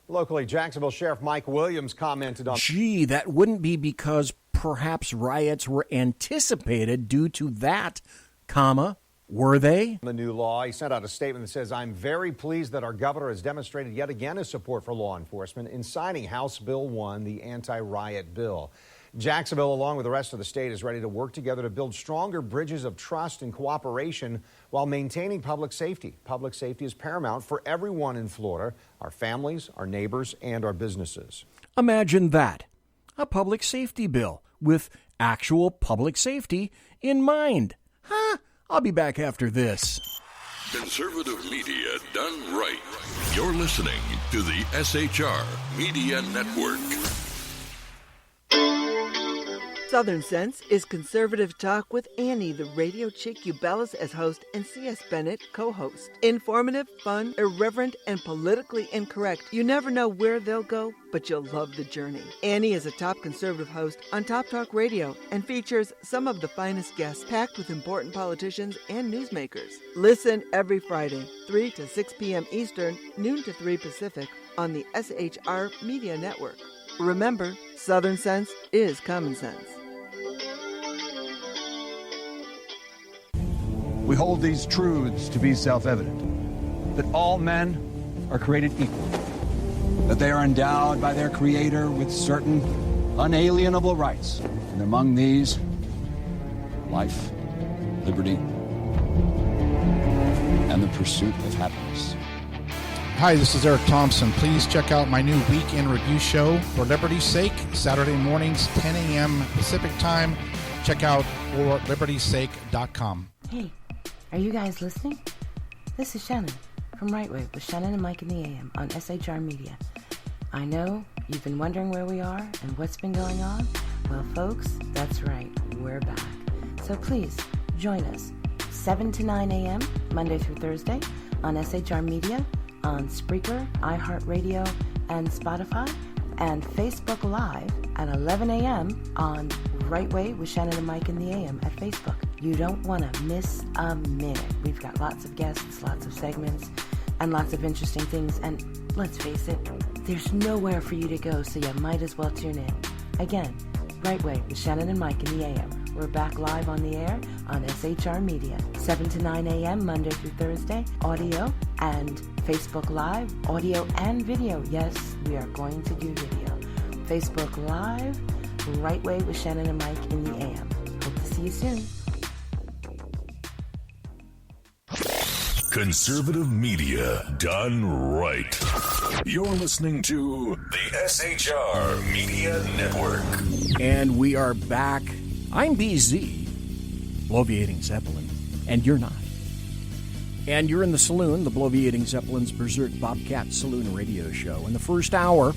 Locally, Jacksonville Sheriff Mike Williams commented on... Gee, that wouldn't be because perhaps riots were anticipated due to that, were they? The new law, he sent out a statement that says, I'm very pleased that our governor has demonstrated yet again his support for law enforcement in signing House Bill 1, the anti-riot bill. Jacksonville, along with the rest of the state, is ready to work together to build stronger bridges of trust and cooperation while maintaining public safety. Public safety is paramount for everyone in Florida, our families, our neighbors, and our businesses. Imagine that. A public safety bill with actual public safety in mind. I'll be back after this. Conservative media done right. You're listening to the SHR Media Network. Southern Sense is conservative talk with Annie, the radio chick you bellows as host, and C.S. Bennett co-host. Informative, fun, irreverent, and politically incorrect. You never know where they'll go, but you'll love the journey. Annie is a top conservative host on Top Talk Radio and features some of the finest guests packed with important politicians and newsmakers. Listen every Friday, 3 to 6 p.m. Eastern, noon to 3 Pacific, on the SHR Media Network. Remember, Southern Sense is common sense. We hold these truths to be self-evident, that all men are created equal, that they are endowed by their Creator with certain unalienable rights, and among these, life, liberty, and the pursuit of happiness. Hi, this is Eric Thompson. Please check out my new Week in Review show, For Liberty's Sake, Saturday mornings, 10 a.m. Pacific Time. Check out forlibertysake.com. Hey, are you guys listening? This is Shannon from Right Way with Shannon and Mike in the AM on SHR Media. I know you've been wondering where we are and what's been going on. Well, folks, that's right. We're back. So please join us 7 to 9 a.m. Monday through Thursday on SHR Media, on Spreaker, iHeartRadio, and Spotify, and Facebook Live at 11 a.m. on Right Way with Shannon and Mike in the AM at Facebook. You don't want to miss a minute. We've got lots of guests, lots of segments, and lots of interesting things. And let's face it, there's nowhere for you to go, so you might as well tune in. Again, Right Way with Shannon and Mike in the AM. We're back live on the air on SHR Media, 7 to 9 a.m. Monday through Thursday, audio and Facebook Live, audio and video. Yes, we are going to do video. Facebook Live, Right Way with Shannon and Mike in the AM. Hope to see you soon. Conservative media done right. You're listening to the SHR Media Network. And we are back. I'm BZ, Bloviating Zeppelin, and you're not. And you're in the Saloon, the Bloviating Zeppelin's Berserk Bobcat Saloon radio show. In the first hour,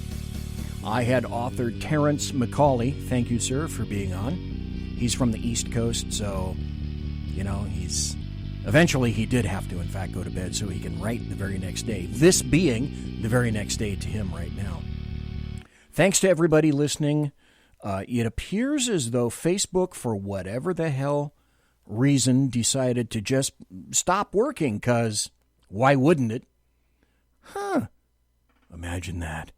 I had author Terrence McCAULEY. Thank you, sir, for being on. He's from the East Coast, so, eventually he did have to, in fact, go to bed so he can write the very next day. This being the very next day to him right now. Thanks to everybody listening. It appears as though Facebook, for whatever the hell reason, decided to just stop working, because why wouldn't it? Imagine that.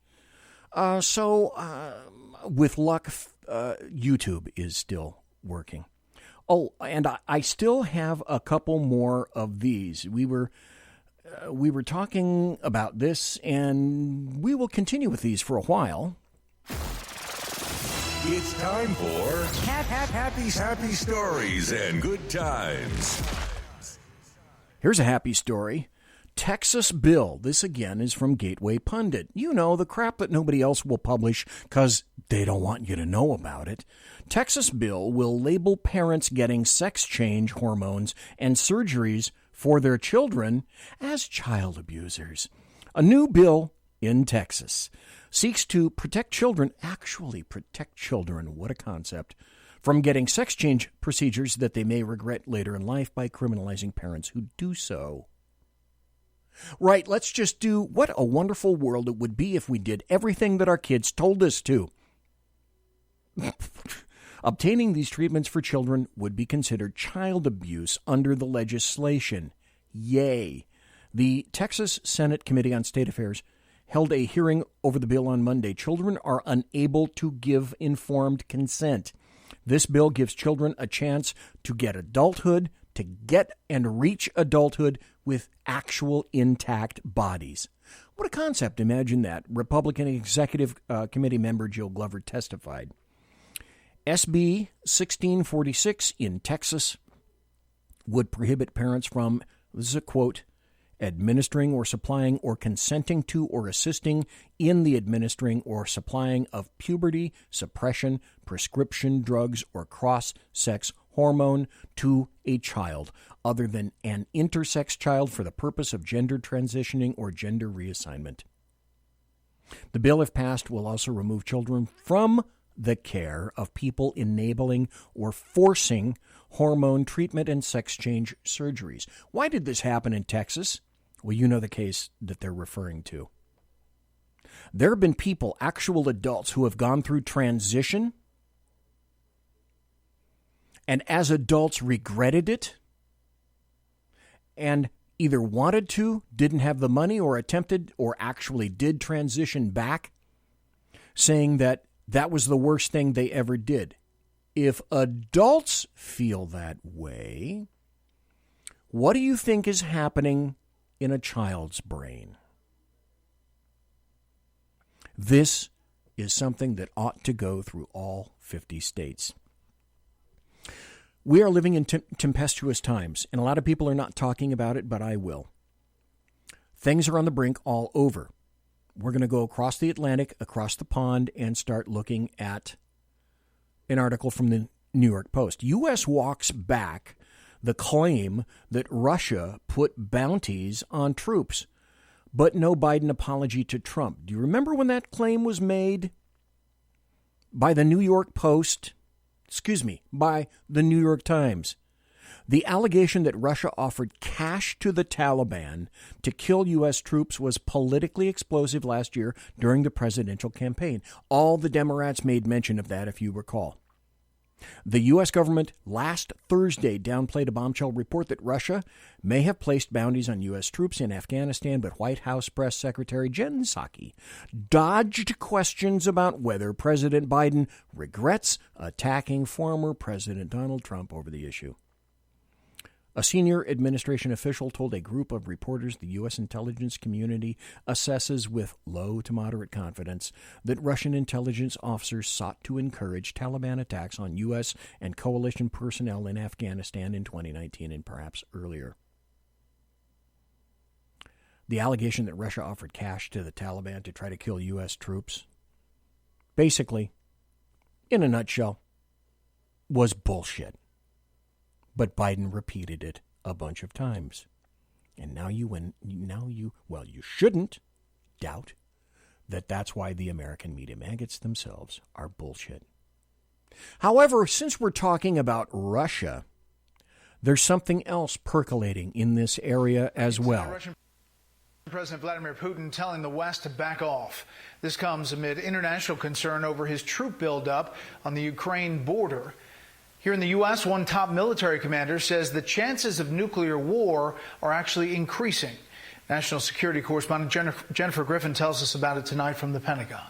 With luck, YouTube is still working. Oh, and I still have a couple more of these. We were talking about this, and we will continue with these for a while. It's time for happy stories and good times. Here's a happy story. Texas bill. This again is from Gateway Pundit. You know, the crap that nobody else will publish because they don't want you to know about it. Texas bill will label parents getting sex change hormones and surgeries for their children as child abusers. A new bill in Texas seeks to protect children, what a concept, from getting sex change procedures that they may regret later in life by criminalizing parents who do so. Right, let's just do what a wonderful world it would be if we did everything that our kids told us to. Obtaining these treatments for children would be considered child abuse under the legislation. Yay. The Texas Senate Committee on State Affairs held a hearing over the bill on Monday. Children are unable to give informed consent. This bill gives children a chance to get adulthood, to get and reach adulthood with actual intact bodies. What a concept. Imagine that. Republican Executive Committee member Jill Glover testified. SB 1646 in Texas would prohibit parents from, this is a quote, administering or supplying or consenting to or assisting in the administering or supplying of puberty suppression, prescription drugs, or cross-sex hormone to a child other than an intersex child for the purpose of gender transitioning or gender reassignment. The bill, if passed, will also remove children from the care of people enabling or forcing hormone treatment and sex change surgeries. Why did this happen in Texas? Well, you know the case that they're referring to. There have been people, actual adults, who have gone through transition and as adults regretted it and either wanted to, didn't have the money, or attempted or actually did transition back, saying that that was the worst thing they ever did. If adults feel that way, what do you think is happening in a child's brain? This is something that ought to go through all 50 states. We are living in tempestuous times, and a lot of people are not talking about it, but I will. Things are on the brink all over. We're going to go across the Atlantic, across the pond, and start looking at an article from the New York Post. U.S. walks back the claim that Russia put bounties on troops, but no Biden apology to Trump. Do you remember when that claim was made? By the New York Post? By the New York Times. The allegation that Russia offered cash to the Taliban to kill U.S. troops was politically explosive last year during the presidential campaign. All the Democrats made mention of that, if you recall. The U.S. government last Thursday downplayed a bombshell report that Russia may have placed bounties on U.S. troops in Afghanistan, but White House Press Secretary Jen Psaki dodged questions about whether President Biden regrets attacking former President Donald Trump over the issue. A senior administration official told a group of reporters the U.S. intelligence community assesses with low to moderate confidence that Russian intelligence officers sought to encourage Taliban attacks on U.S. and coalition personnel in Afghanistan in 2019 and perhaps earlier. the allegation that Russia offered cash to the Taliban to try to kill U.S. troops, basically, in a nutshell, was bullshit. But Biden repeated it a bunch of times. And now you shouldn't doubt that that's why the American media maggots themselves are bullshit. However, since we're talking about Russia, there's something else percolating in this area as well. Russian President Vladimir Putin telling the West to back off. This comes amid international concern over his troop buildup on the Ukraine border. Here in the U.S., one top military commander says the chances of nuclear war are actually increasing. National security correspondent Jennifer Griffin tells us about it tonight from the Pentagon.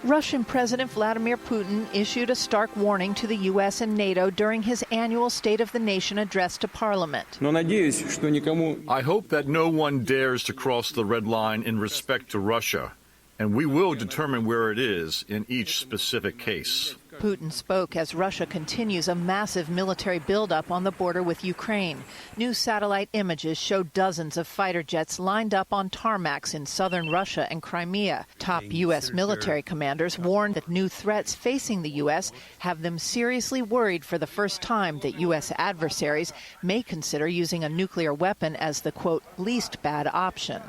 Russian President Vladimir Putin issued a stark warning to the U.S. and NATO during his annual State of the Nation address to Parliament. I hope that no one dares to cross the red line in respect to Russia, and we will determine where it is in each specific case. Putin spoke as Russia continues a massive military buildup on the border with Ukraine. New satellite images show dozens of fighter jets lined up on tarmacs in southern Russia and Crimea. Top U.S. military commanders warned that new threats facing the U.S. have them seriously worried for the first time that U.S. adversaries may consider using a nuclear weapon as the, quote, least bad option.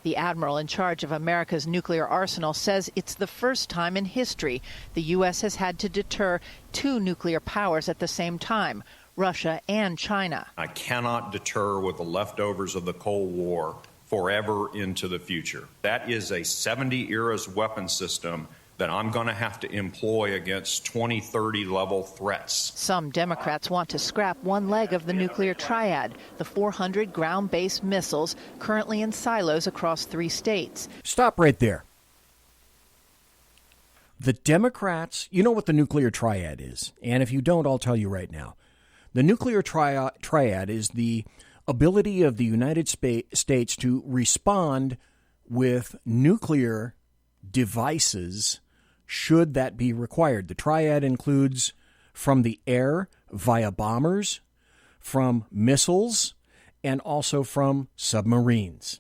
The admiral in charge of America's nuclear arsenal says it's the first time in history the U.S. has had to deter two nuclear powers at the same time, Russia and China. I cannot deter with the leftovers of the Cold War forever into the future. That is a 70-eras weapon system that I'm going to have to employ against 2030 level threats. Some Democrats want to scrap one leg of the nuclear triad, the 400 ground-based missiles currently in silos across 3 states. Stop right there. The Democrats, you know what the nuclear triad is, and if you don't, I'll tell you right now. The nuclear triad is the ability of the United States to respond with nuclear devices should that be required. The triad includes from the air via bombers, from missiles, and also from submarines.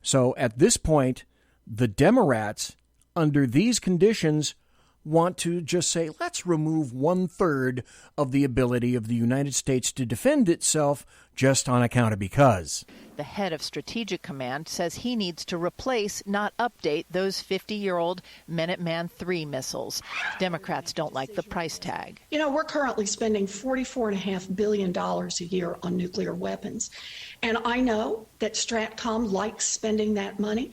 So at this point, the Democrats, under these conditions, want to just say, let's remove 1/3 of the ability of the United States to defend itself just on account of because. The head of Strategic Command says he needs to replace, not update, those 50-year-old Minuteman III missiles. Democrats don't like the price tag. You know, we're currently spending $44.5 billion a year on nuclear weapons. And I know that Stratcom likes spending that money,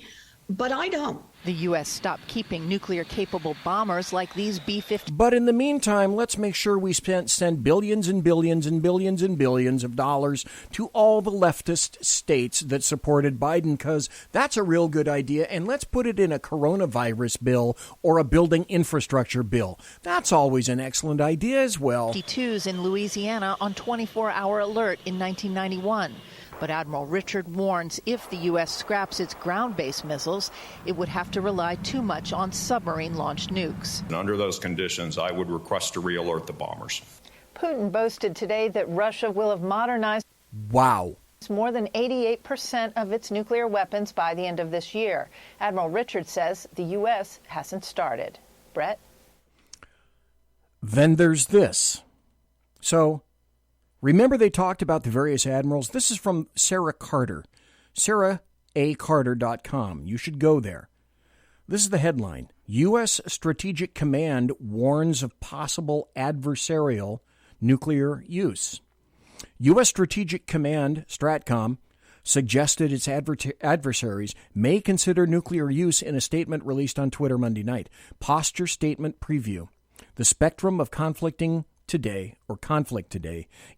but I don't. The U.S. stopped keeping nuclear-capable bombers like these B-50. But in the meantime, let's make sure we send billions and billions and billions and billions of dollars to all the leftist states that supported Biden, because that's a real good idea. And let's put it in a coronavirus bill or a building infrastructure bill. That's always an excellent idea as well. B-52s in Louisiana on 24-hour alert in 1991. But Admiral Richard warns if the U.S. scraps its ground-based missiles, it would have to rely too much on submarine-launched nukes. And under those conditions, I would request to re-alert the bombers. Putin boasted today that Russia will have modernized more than 88% of its nuclear weapons by the end of this year. Admiral Richard says the U.S. hasn't started. Brett? Then there's this. So, remember they talked about the various admirals? This is from Sarah Carter, sarahacarter.com. You should go there. This is the headline. U.S. Strategic Command warns of possible adversarial nuclear use. U.S. Strategic Command, Stratcom, suggested its adversaries may consider nuclear use in a statement released on Twitter Monday night. Posture statement preview. The spectrum of conflict today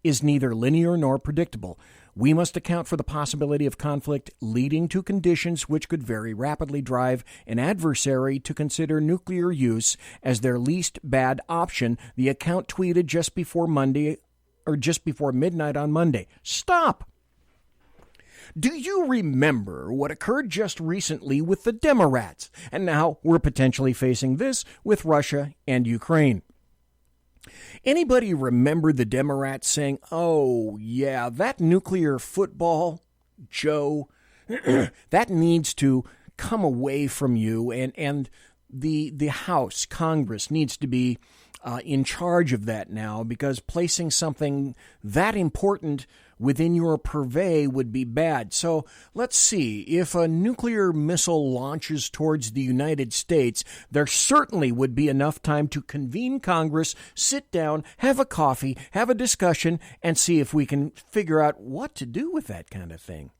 is neither linear nor predictable. We must account for the possibility of conflict leading to conditions which could very rapidly drive an adversary to consider nuclear use as their least bad option, the account tweeted just before midnight on Monday. Stop! Do you remember what occurred just recently with the Democrats? And now we're potentially facing this with Russia and Ukraine. Anybody remember the Democrats saying, oh, yeah, that nuclear football, Joe, That needs to come away from you, and the House, Congress, needs to be in charge of that now, because placing something that important within your purvey would be bad. So let's see. If a nuclear missile launches towards the United States, there certainly would be enough time to convene Congress, sit down, have a coffee, have a discussion, and see if we can figure out what to do with that kind of thing.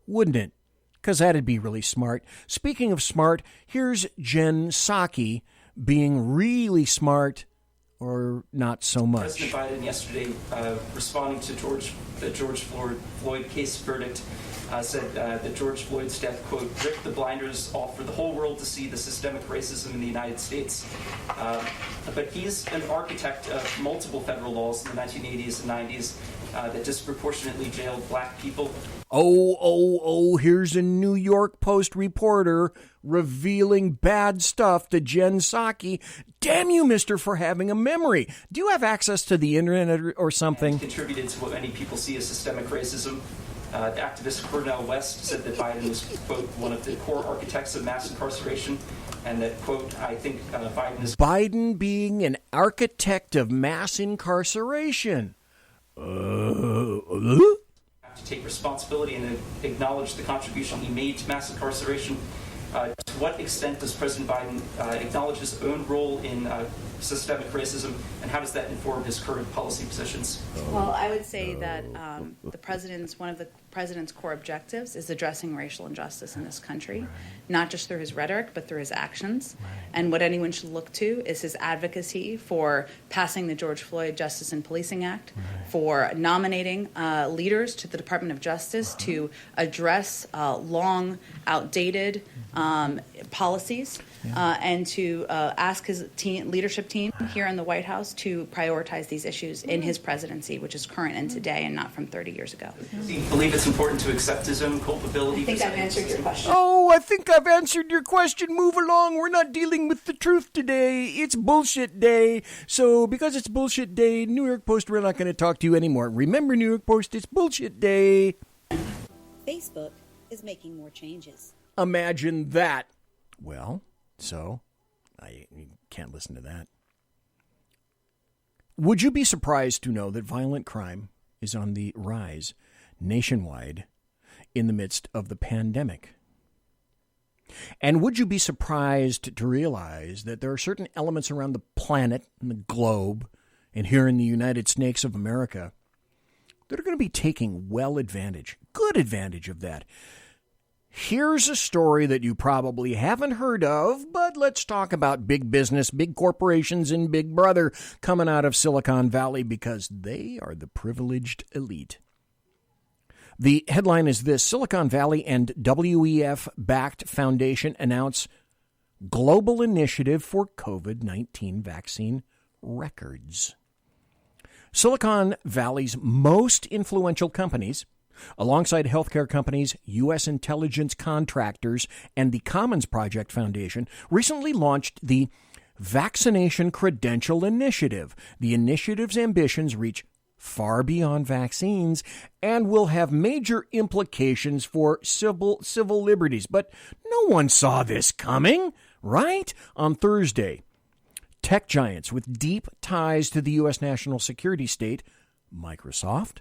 Wouldn't it? Because that'd be really smart. Speaking of smart, here's Jen Psaki being really smart, or not so much. President Biden yesterday, responding to the George Floyd case verdict, said that George Floyd's death, quote, ripped the blinders off for the whole world to see the systemic racism in the United States. But he's an architect of multiple federal laws in the 1980s and 90s that disproportionately jailed black people. Here's a New York Post reporter revealing bad stuff to Jen Psaki. Damn you, mister, for having a memory. Do you have access to the internet or something? And contributed to what many people see as systemic racism. The activist Cornel West said that Biden was, quote, one of the core architects of mass incarceration, and that, quote, I think Biden is... Biden being an architect of mass incarceration. To take responsibility and acknowledge the contribution he made to mass incarceration. To what extent does President Biden acknowledge his own role in systemic racism, and how does that inform his current policy positions? Well, I would say that one of the president's core objectives is addressing racial injustice in this country, not just through his rhetoric, but through his actions. And what anyone should look to is his advocacy for passing the George Floyd Justice and Policing Act, for nominating leaders to the Department of Justice to address long outdated policies, and to ask his leadership team here in the White House to prioritize these issues in his presidency, which is current and today and not from 30 years ago. Do you believe it's important to accept his own culpability? I think I've answered your question. I think I've answered your question. Move along. We're not dealing with the truth today. It's bullshit day. So because it's bullshit day, New York Post, we're not going to talk to you anymore. Remember, New York Post, it's bullshit day. Facebook is making more changes. Imagine that. Well, so I can't listen to that. Would you be surprised to know that violent crime is on the rise nationwide in the midst of the pandemic? And would you be surprised to realize that there are certain elements around the planet and the globe and here in the United Snakes of America that are going to be taking good advantage of that? Here's a story that you probably haven't heard of, but let's talk about big business, big corporations, and Big Brother coming out of Silicon Valley because they are the privileged elite. The headline is this: Silicon Valley and WEF-backed foundation announce global initiative for COVID-19 vaccine records. Silicon Valley's most influential companies, alongside healthcare companies, U.S. intelligence contractors, and the Commons Project Foundation, recently launched the Vaccination Credential Initiative. The initiative's ambitions reach far beyond vaccines and will have major implications for civil liberties. But no one saw this coming, right? On Thursday, tech giants with deep ties to the U.S. national security state, Microsoft,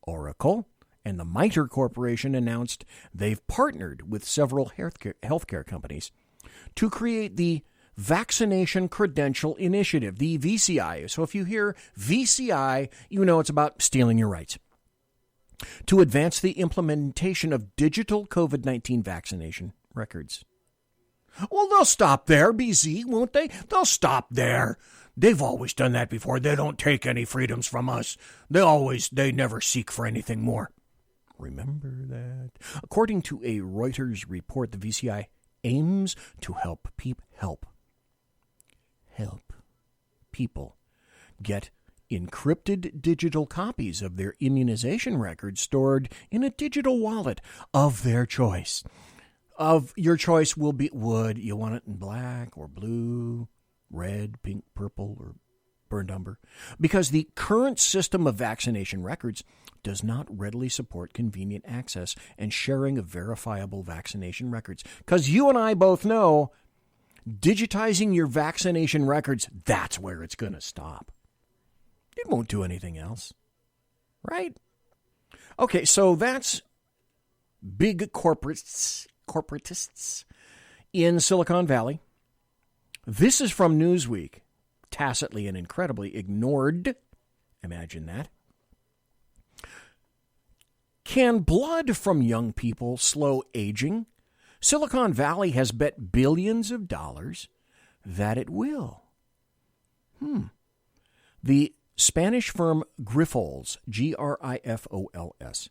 Oracle, and the MITRE Corporation announced they've partnered with several healthcare companies to create the Vaccination Credential Initiative, the VCI. So if you hear VCI, you know it's about stealing your rights. To advance the implementation of digital COVID-19 vaccination records. Well, they'll stop there, BZ, won't they? They'll stop there. They've always done that before. They don't take any freedoms from us. They never seek for anything more. Remember that. According to a Reuters report, the VCI aims to help people get encrypted digital copies of their immunization records stored in a digital wallet of their choice. Of your choice will be wood. You want it in black or blue, red, pink, purple, or burned umber, because the current system of vaccination records does not readily support convenient access and sharing of verifiable vaccination records. Because you and I both know digitizing your vaccination records, that's where it's going to stop. It won't do anything else. Right? Okay, so that's big corporatists in Silicon Valley. This is from Newsweek, tacitly and incredibly ignored. Imagine that. Can blood from young people slow aging? Silicon Valley has bet billions of dollars that it will. The Spanish firm Grifols, Grifols,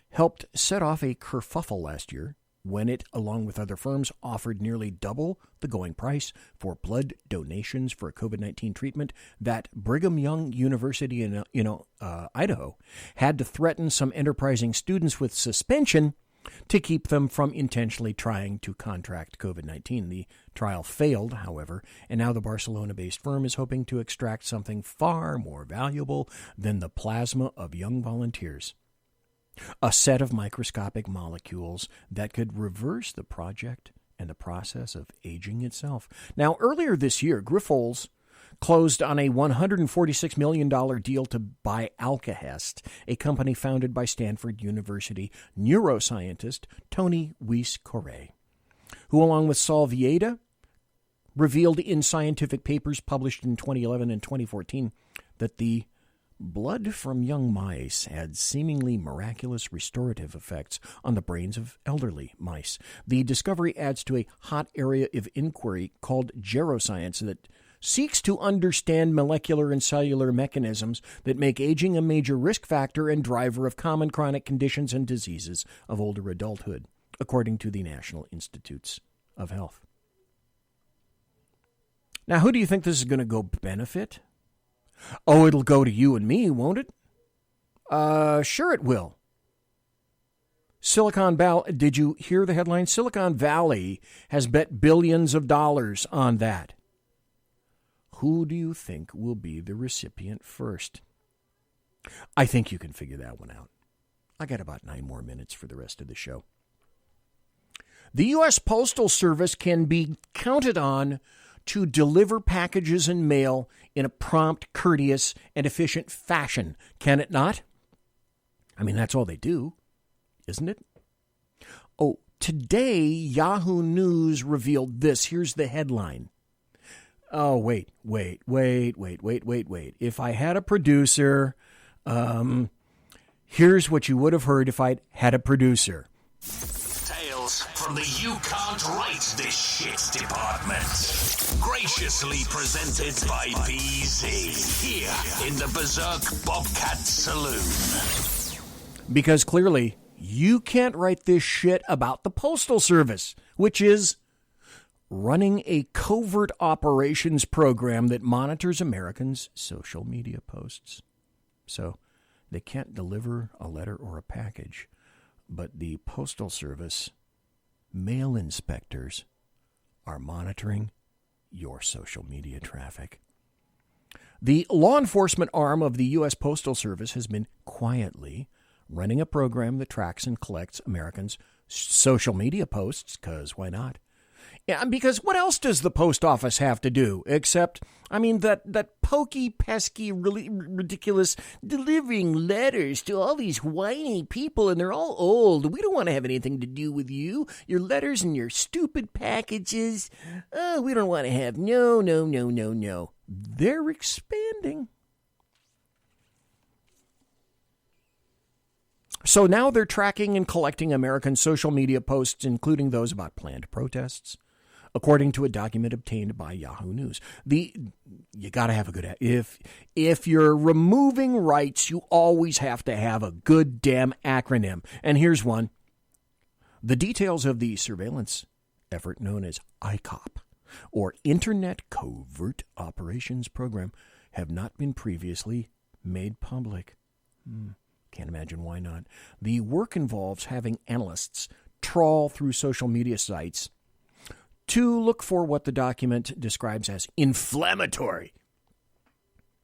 helped set off a kerfuffle last year when it, along with other firms, offered nearly double the going price for blood donations for a COVID-19 treatment that Brigham Young University in Idaho had to threaten some enterprising students with suspension to keep them from intentionally trying to contract COVID-19. The trial failed, however, and now the Barcelona-based firm is hoping to extract something far more valuable than the plasma of young volunteers. A set of microscopic molecules that could reverse the project and the process of aging itself. Now, earlier this year, Grifols closed on a $146 million deal to buy Alkahest, a company founded by Stanford University neuroscientist Tony Weiss-Correa, who, along with Saul Vieda, revealed in scientific papers published in 2011 and 2014 that the blood from young mice had seemingly miraculous restorative effects on the brains of elderly mice. The discovery adds to a hot area of inquiry called geroscience that seeks to understand molecular and cellular mechanisms that make aging a major risk factor and driver of common chronic conditions and diseases of older adulthood, according to the National Institutes of Health. Now, who do you think this is going to go benefit? Oh, it'll go to you and me, won't it? Sure it will. Silicon Valley, did you hear the headline? Silicon Valley has bet billions of dollars on that. Who do you think will be the recipient first? I think you can figure that one out. I got about 9 more minutes for the rest of the show. The U.S. Postal Service can be counted on to deliver packages and mail in a prompt, courteous, and efficient fashion, can it not? I mean, that's all they do, isn't it? Oh, today, Yahoo News revealed this. Here's the headline. Oh, wait. If I had a producer, here's what you would have heard if I'd had a producer. Tales from the You Can't Write This Shit department. Graciously presented by BZ here in the Berserk Bobcat Saloon. Because clearly, you can't write this shit about the Postal Service, which is running a covert operations program that monitors Americans' social media posts. So they can't deliver a letter or a package, but the Postal Service mail inspectors are monitoring your social media traffic. The law enforcement arm of the U.S. Postal Service has been quietly running a program that tracks and collects Americans' social media posts, because why not? Yeah, because what else does the post office have to do except, that pokey, pesky, really ridiculous delivering letters to all these whiny people, and they're all old. We don't want to have anything to do with you, your letters and your stupid packages. We don't want to have, no. They're expanding. So now they're tracking and collecting American social media posts, including those about planned protests, according to a document obtained by Yahoo News. You got to have a good... If you're removing rights, you always have to have a good damn acronym. And here's one. The details of the surveillance effort known as ICOP, or Internet Covert Operations Program, have not been previously made public. Can't imagine why not. The work involves having analysts trawl through social media sites to look for what the document describes as inflammatory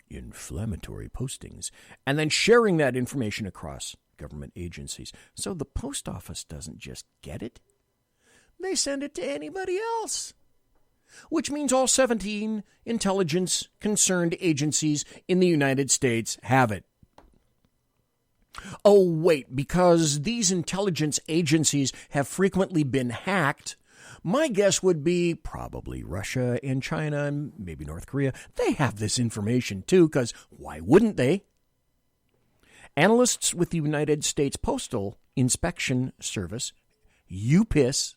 inflammatory postings, and then sharing that information across government agencies. So the post office doesn't just get it, they send it to anybody else, which means all 17 intelligence-concerned agencies in the United States have it. Oh, wait, because these intelligence agencies have frequently been hacked, my guess would be probably Russia and China and maybe North Korea. They have this information too, because why wouldn't they? Analysts with the United States Postal Inspection Service, UPIS,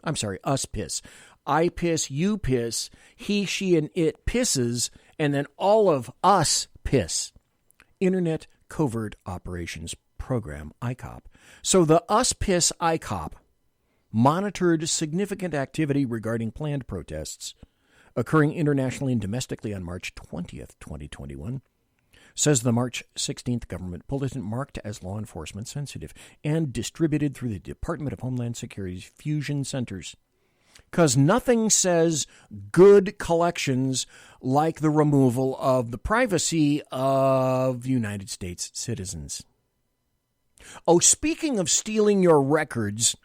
us piss. I piss, you piss, he, she, and it pisses, and then all of us piss. Internet Covert Operations Program, ICOP. So the us piss ICOP monitored significant activity regarding planned protests occurring internationally and domestically on March 20th, 2021. Says the March 16th government bulletin marked as law enforcement sensitive and distributed through the Department of Homeland Security's fusion centers. Because nothing says good collections like the removal of the privacy of United States citizens. Oh, speaking of stealing your records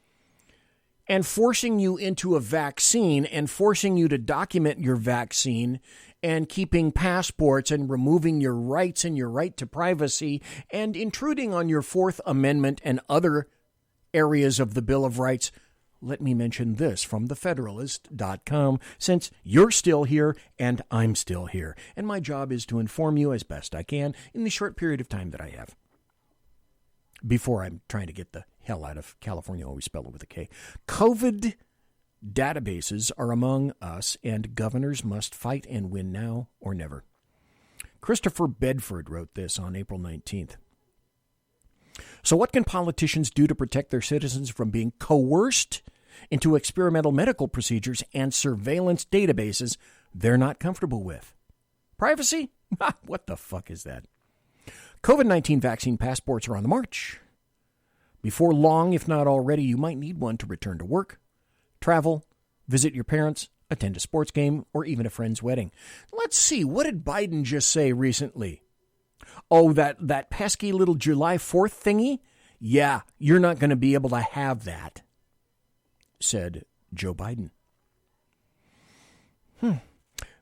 and forcing you into a vaccine and forcing you to document your vaccine and keeping passports and removing your rights and your right to privacy and intruding on your Fourth Amendment and other areas of the Bill of Rights, let me mention this from thefederalist.com, since you're still here and I'm still here. And my job is to inform you as best I can in the short period of time that I have before I'm trying to get the hell out of California, always spell it with a K. COVID databases are among us, and governors must fight and win now or never. Christopher Bedford wrote this on April 19th. So what can politicians do to protect their citizens from being coerced into experimental medical procedures and surveillance databases they're not comfortable with? Privacy? What the fuck is that? COVID-19 vaccine passports are on the march. Before long, if not already, you might need one to return to work, travel, visit your parents, attend a sports game, or even a friend's wedding. Let's see, what did Biden just say recently? Oh, that pesky little July 4th thingy? Yeah, you're not going to be able to have that, said Joe Biden.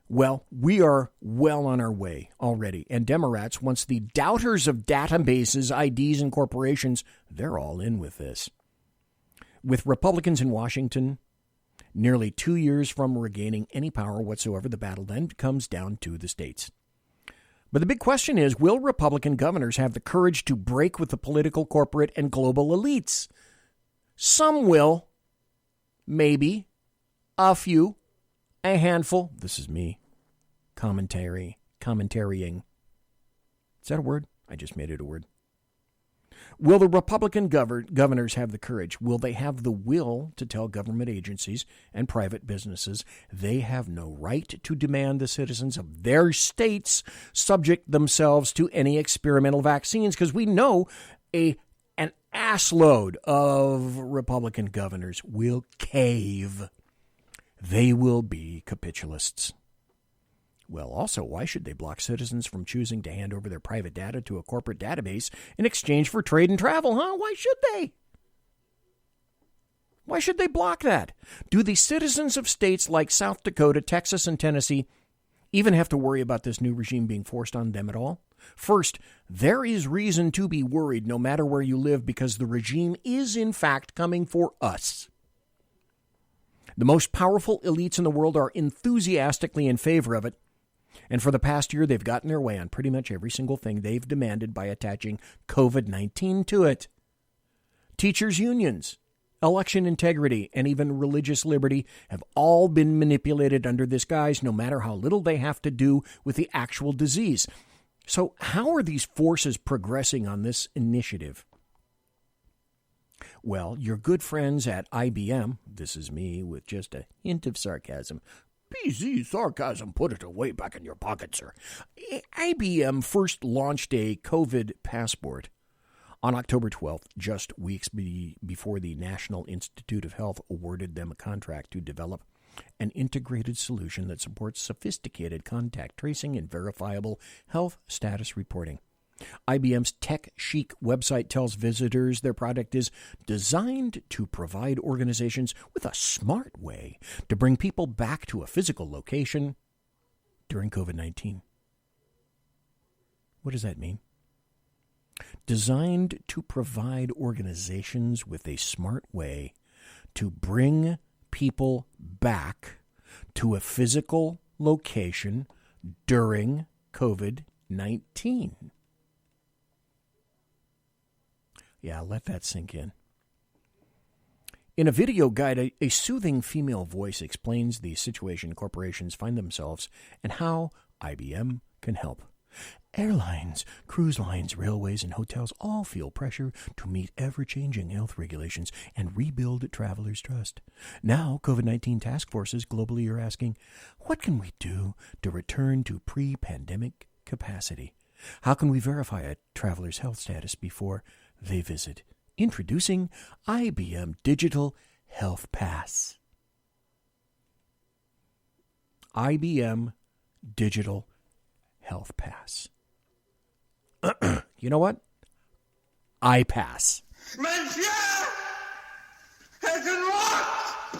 Well, we are well on our way already. And Democrats, once the doubters of databases, IDs, and corporations, they're all in with this. With Republicans in Washington nearly 2 years from regaining any power whatsoever, the battle then comes down to the states. But the big question is, will Republican governors have the courage to break with the political, corporate, and global elites? Some will. Maybe. A few. A handful. This is me. Commentarying. Is that a word? I just made it a word. Will the Republican governors have the courage? Will they have the will to tell government agencies and private businesses they have no right to demand the citizens of their states subject themselves to any experimental vaccines? Because we know an assload of Republican governors will cave. They will be capitalists. Well, also, why should they block citizens from choosing to hand over their private data to a corporate database in exchange for trade and travel, huh? Why should they? Why should they block that? Do the citizens of states like South Dakota, Texas, and Tennessee even have to worry about this new regime being forced on them at all? First, there is reason to be worried no matter where you live, because the regime is, in fact, coming for us. The most powerful elites in the world are enthusiastically in favor of it. And for the past year, they've gotten their way on pretty much every single thing they've demanded by attaching COVID-19 to it. Teachers' unions, election integrity, and even religious liberty have all been manipulated under this guise, no matter how little they have to do with the actual disease. So how are these forces progressing on this initiative? Well, your good friends at IBM, this is me with just a hint of sarcasm. BZ sarcasm, put it away back in your pocket, sir. IBM first launched a COVID passport on October 12th, just weeks before the National Institute of Health awarded them a contract to develop an integrated solution that supports sophisticated contact tracing and verifiable health status reporting. IBM's Tech Chic website tells visitors their product is designed to provide organizations with a smart way to bring people back to a physical location during COVID-19. What does that mean? Designed to provide organizations with a smart way to bring people back to a physical location during COVID-19. Yeah, let that sink in. In a video guide, a soothing female voice explains the situation corporations find themselves and how IBM can help. Airlines, cruise lines, railways, and hotels all feel pressure to meet ever-changing health regulations and rebuild travelers' trust. Now, COVID-19 task forces globally are asking, what can we do to return to pre-pandemic capacity? How can we verify a traveler's health status before they visit? Introducing IBM Digital Health Pass. IBM Digital Health Pass. You know what? I pass. Monsieur has unlocked!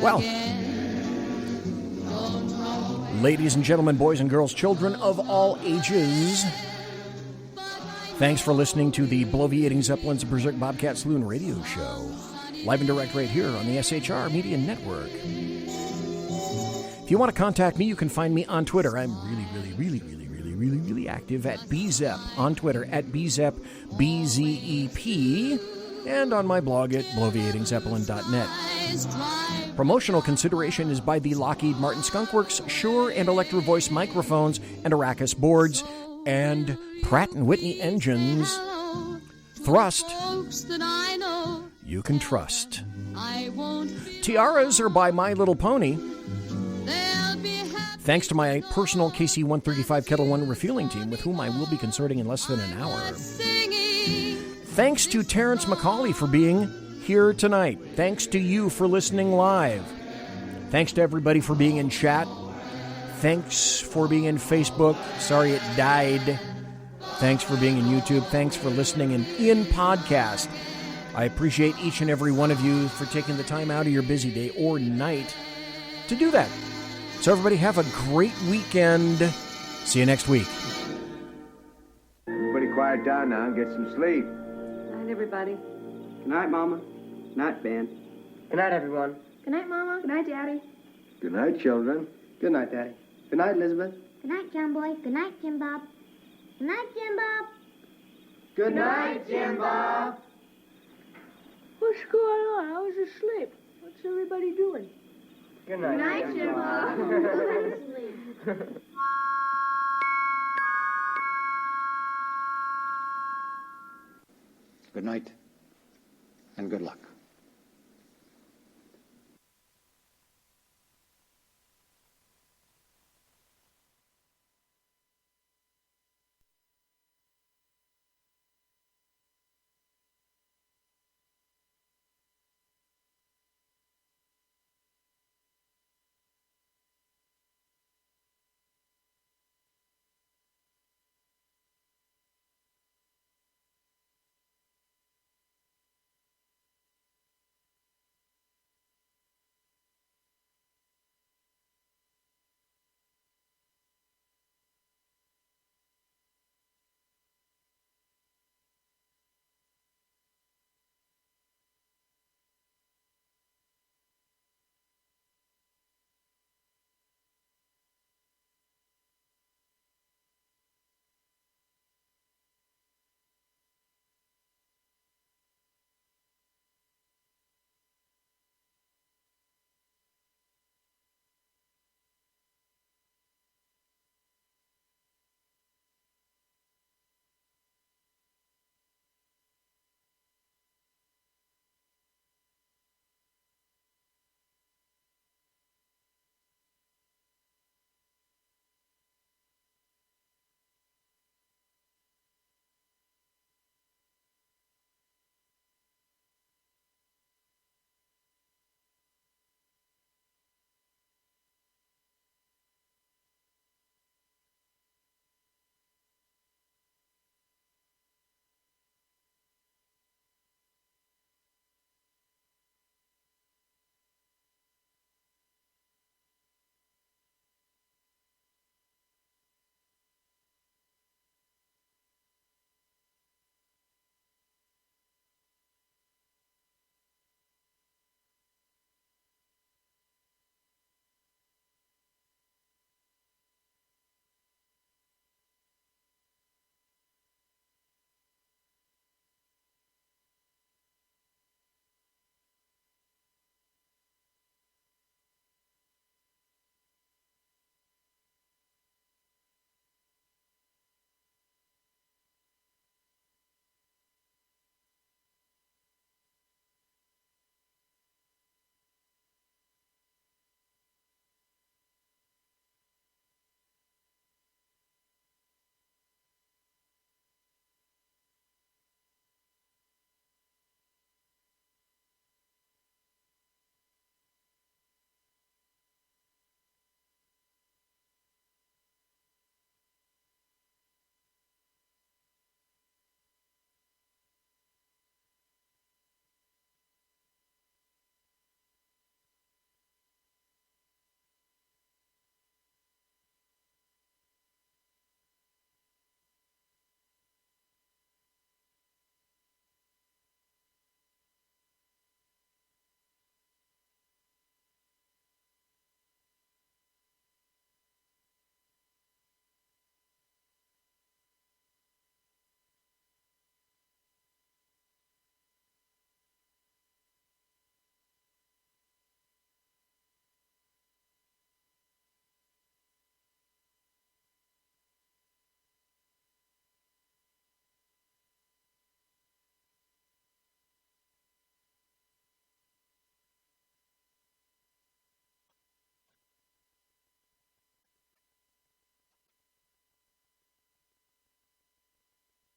Well, ladies and gentlemen, boys and girls, children of all ages, thanks for listening to the Bloviating Zeppelins of Berserk Bobcat Saloon radio show. Live and direct right here on the SHR Media Network. If you want to contact me, you can find me on Twitter. I'm really active at BZEP. On Twitter at BZEP, BZEP. And on my blog at bloviatingzeppelin.net. Promotional consideration is by the Lockheed Martin Skunk Works, Shure and Electro Voice microphones and Arrakis boards, and Pratt & Whitney engines. Thrust, you can trust. Tiaras are by My Little Pony. Thanks to my personal KC-135 Kettle One refueling team, with whom I will be consorting in less than an hour. Thanks to Terrence McCAULEY for being here tonight. Thanks to you for listening live. Thanks to everybody for being in chat. Thanks for being in Facebook. Sorry it died. Thanks for being in YouTube. Thanks for listening in podcast. I appreciate each and every one of you for taking the time out of your busy day or night to do that. So everybody have a great weekend. See you next week. Everybody quiet down now and get some sleep. Good night, everybody. Good night, Mama. Good night, Ben. Good night, everyone. Good night, Mama. Good night, Daddy. Good night, children. Good night, Daddy. Good night, Elizabeth. Good night, John Boy. Good night, Jim Bob. Good night, Jim Bob. Good night, Jim Bob. What's going on? I was asleep. What's everybody doing? Good night. Good night, Jim Bob. Good night and good luck.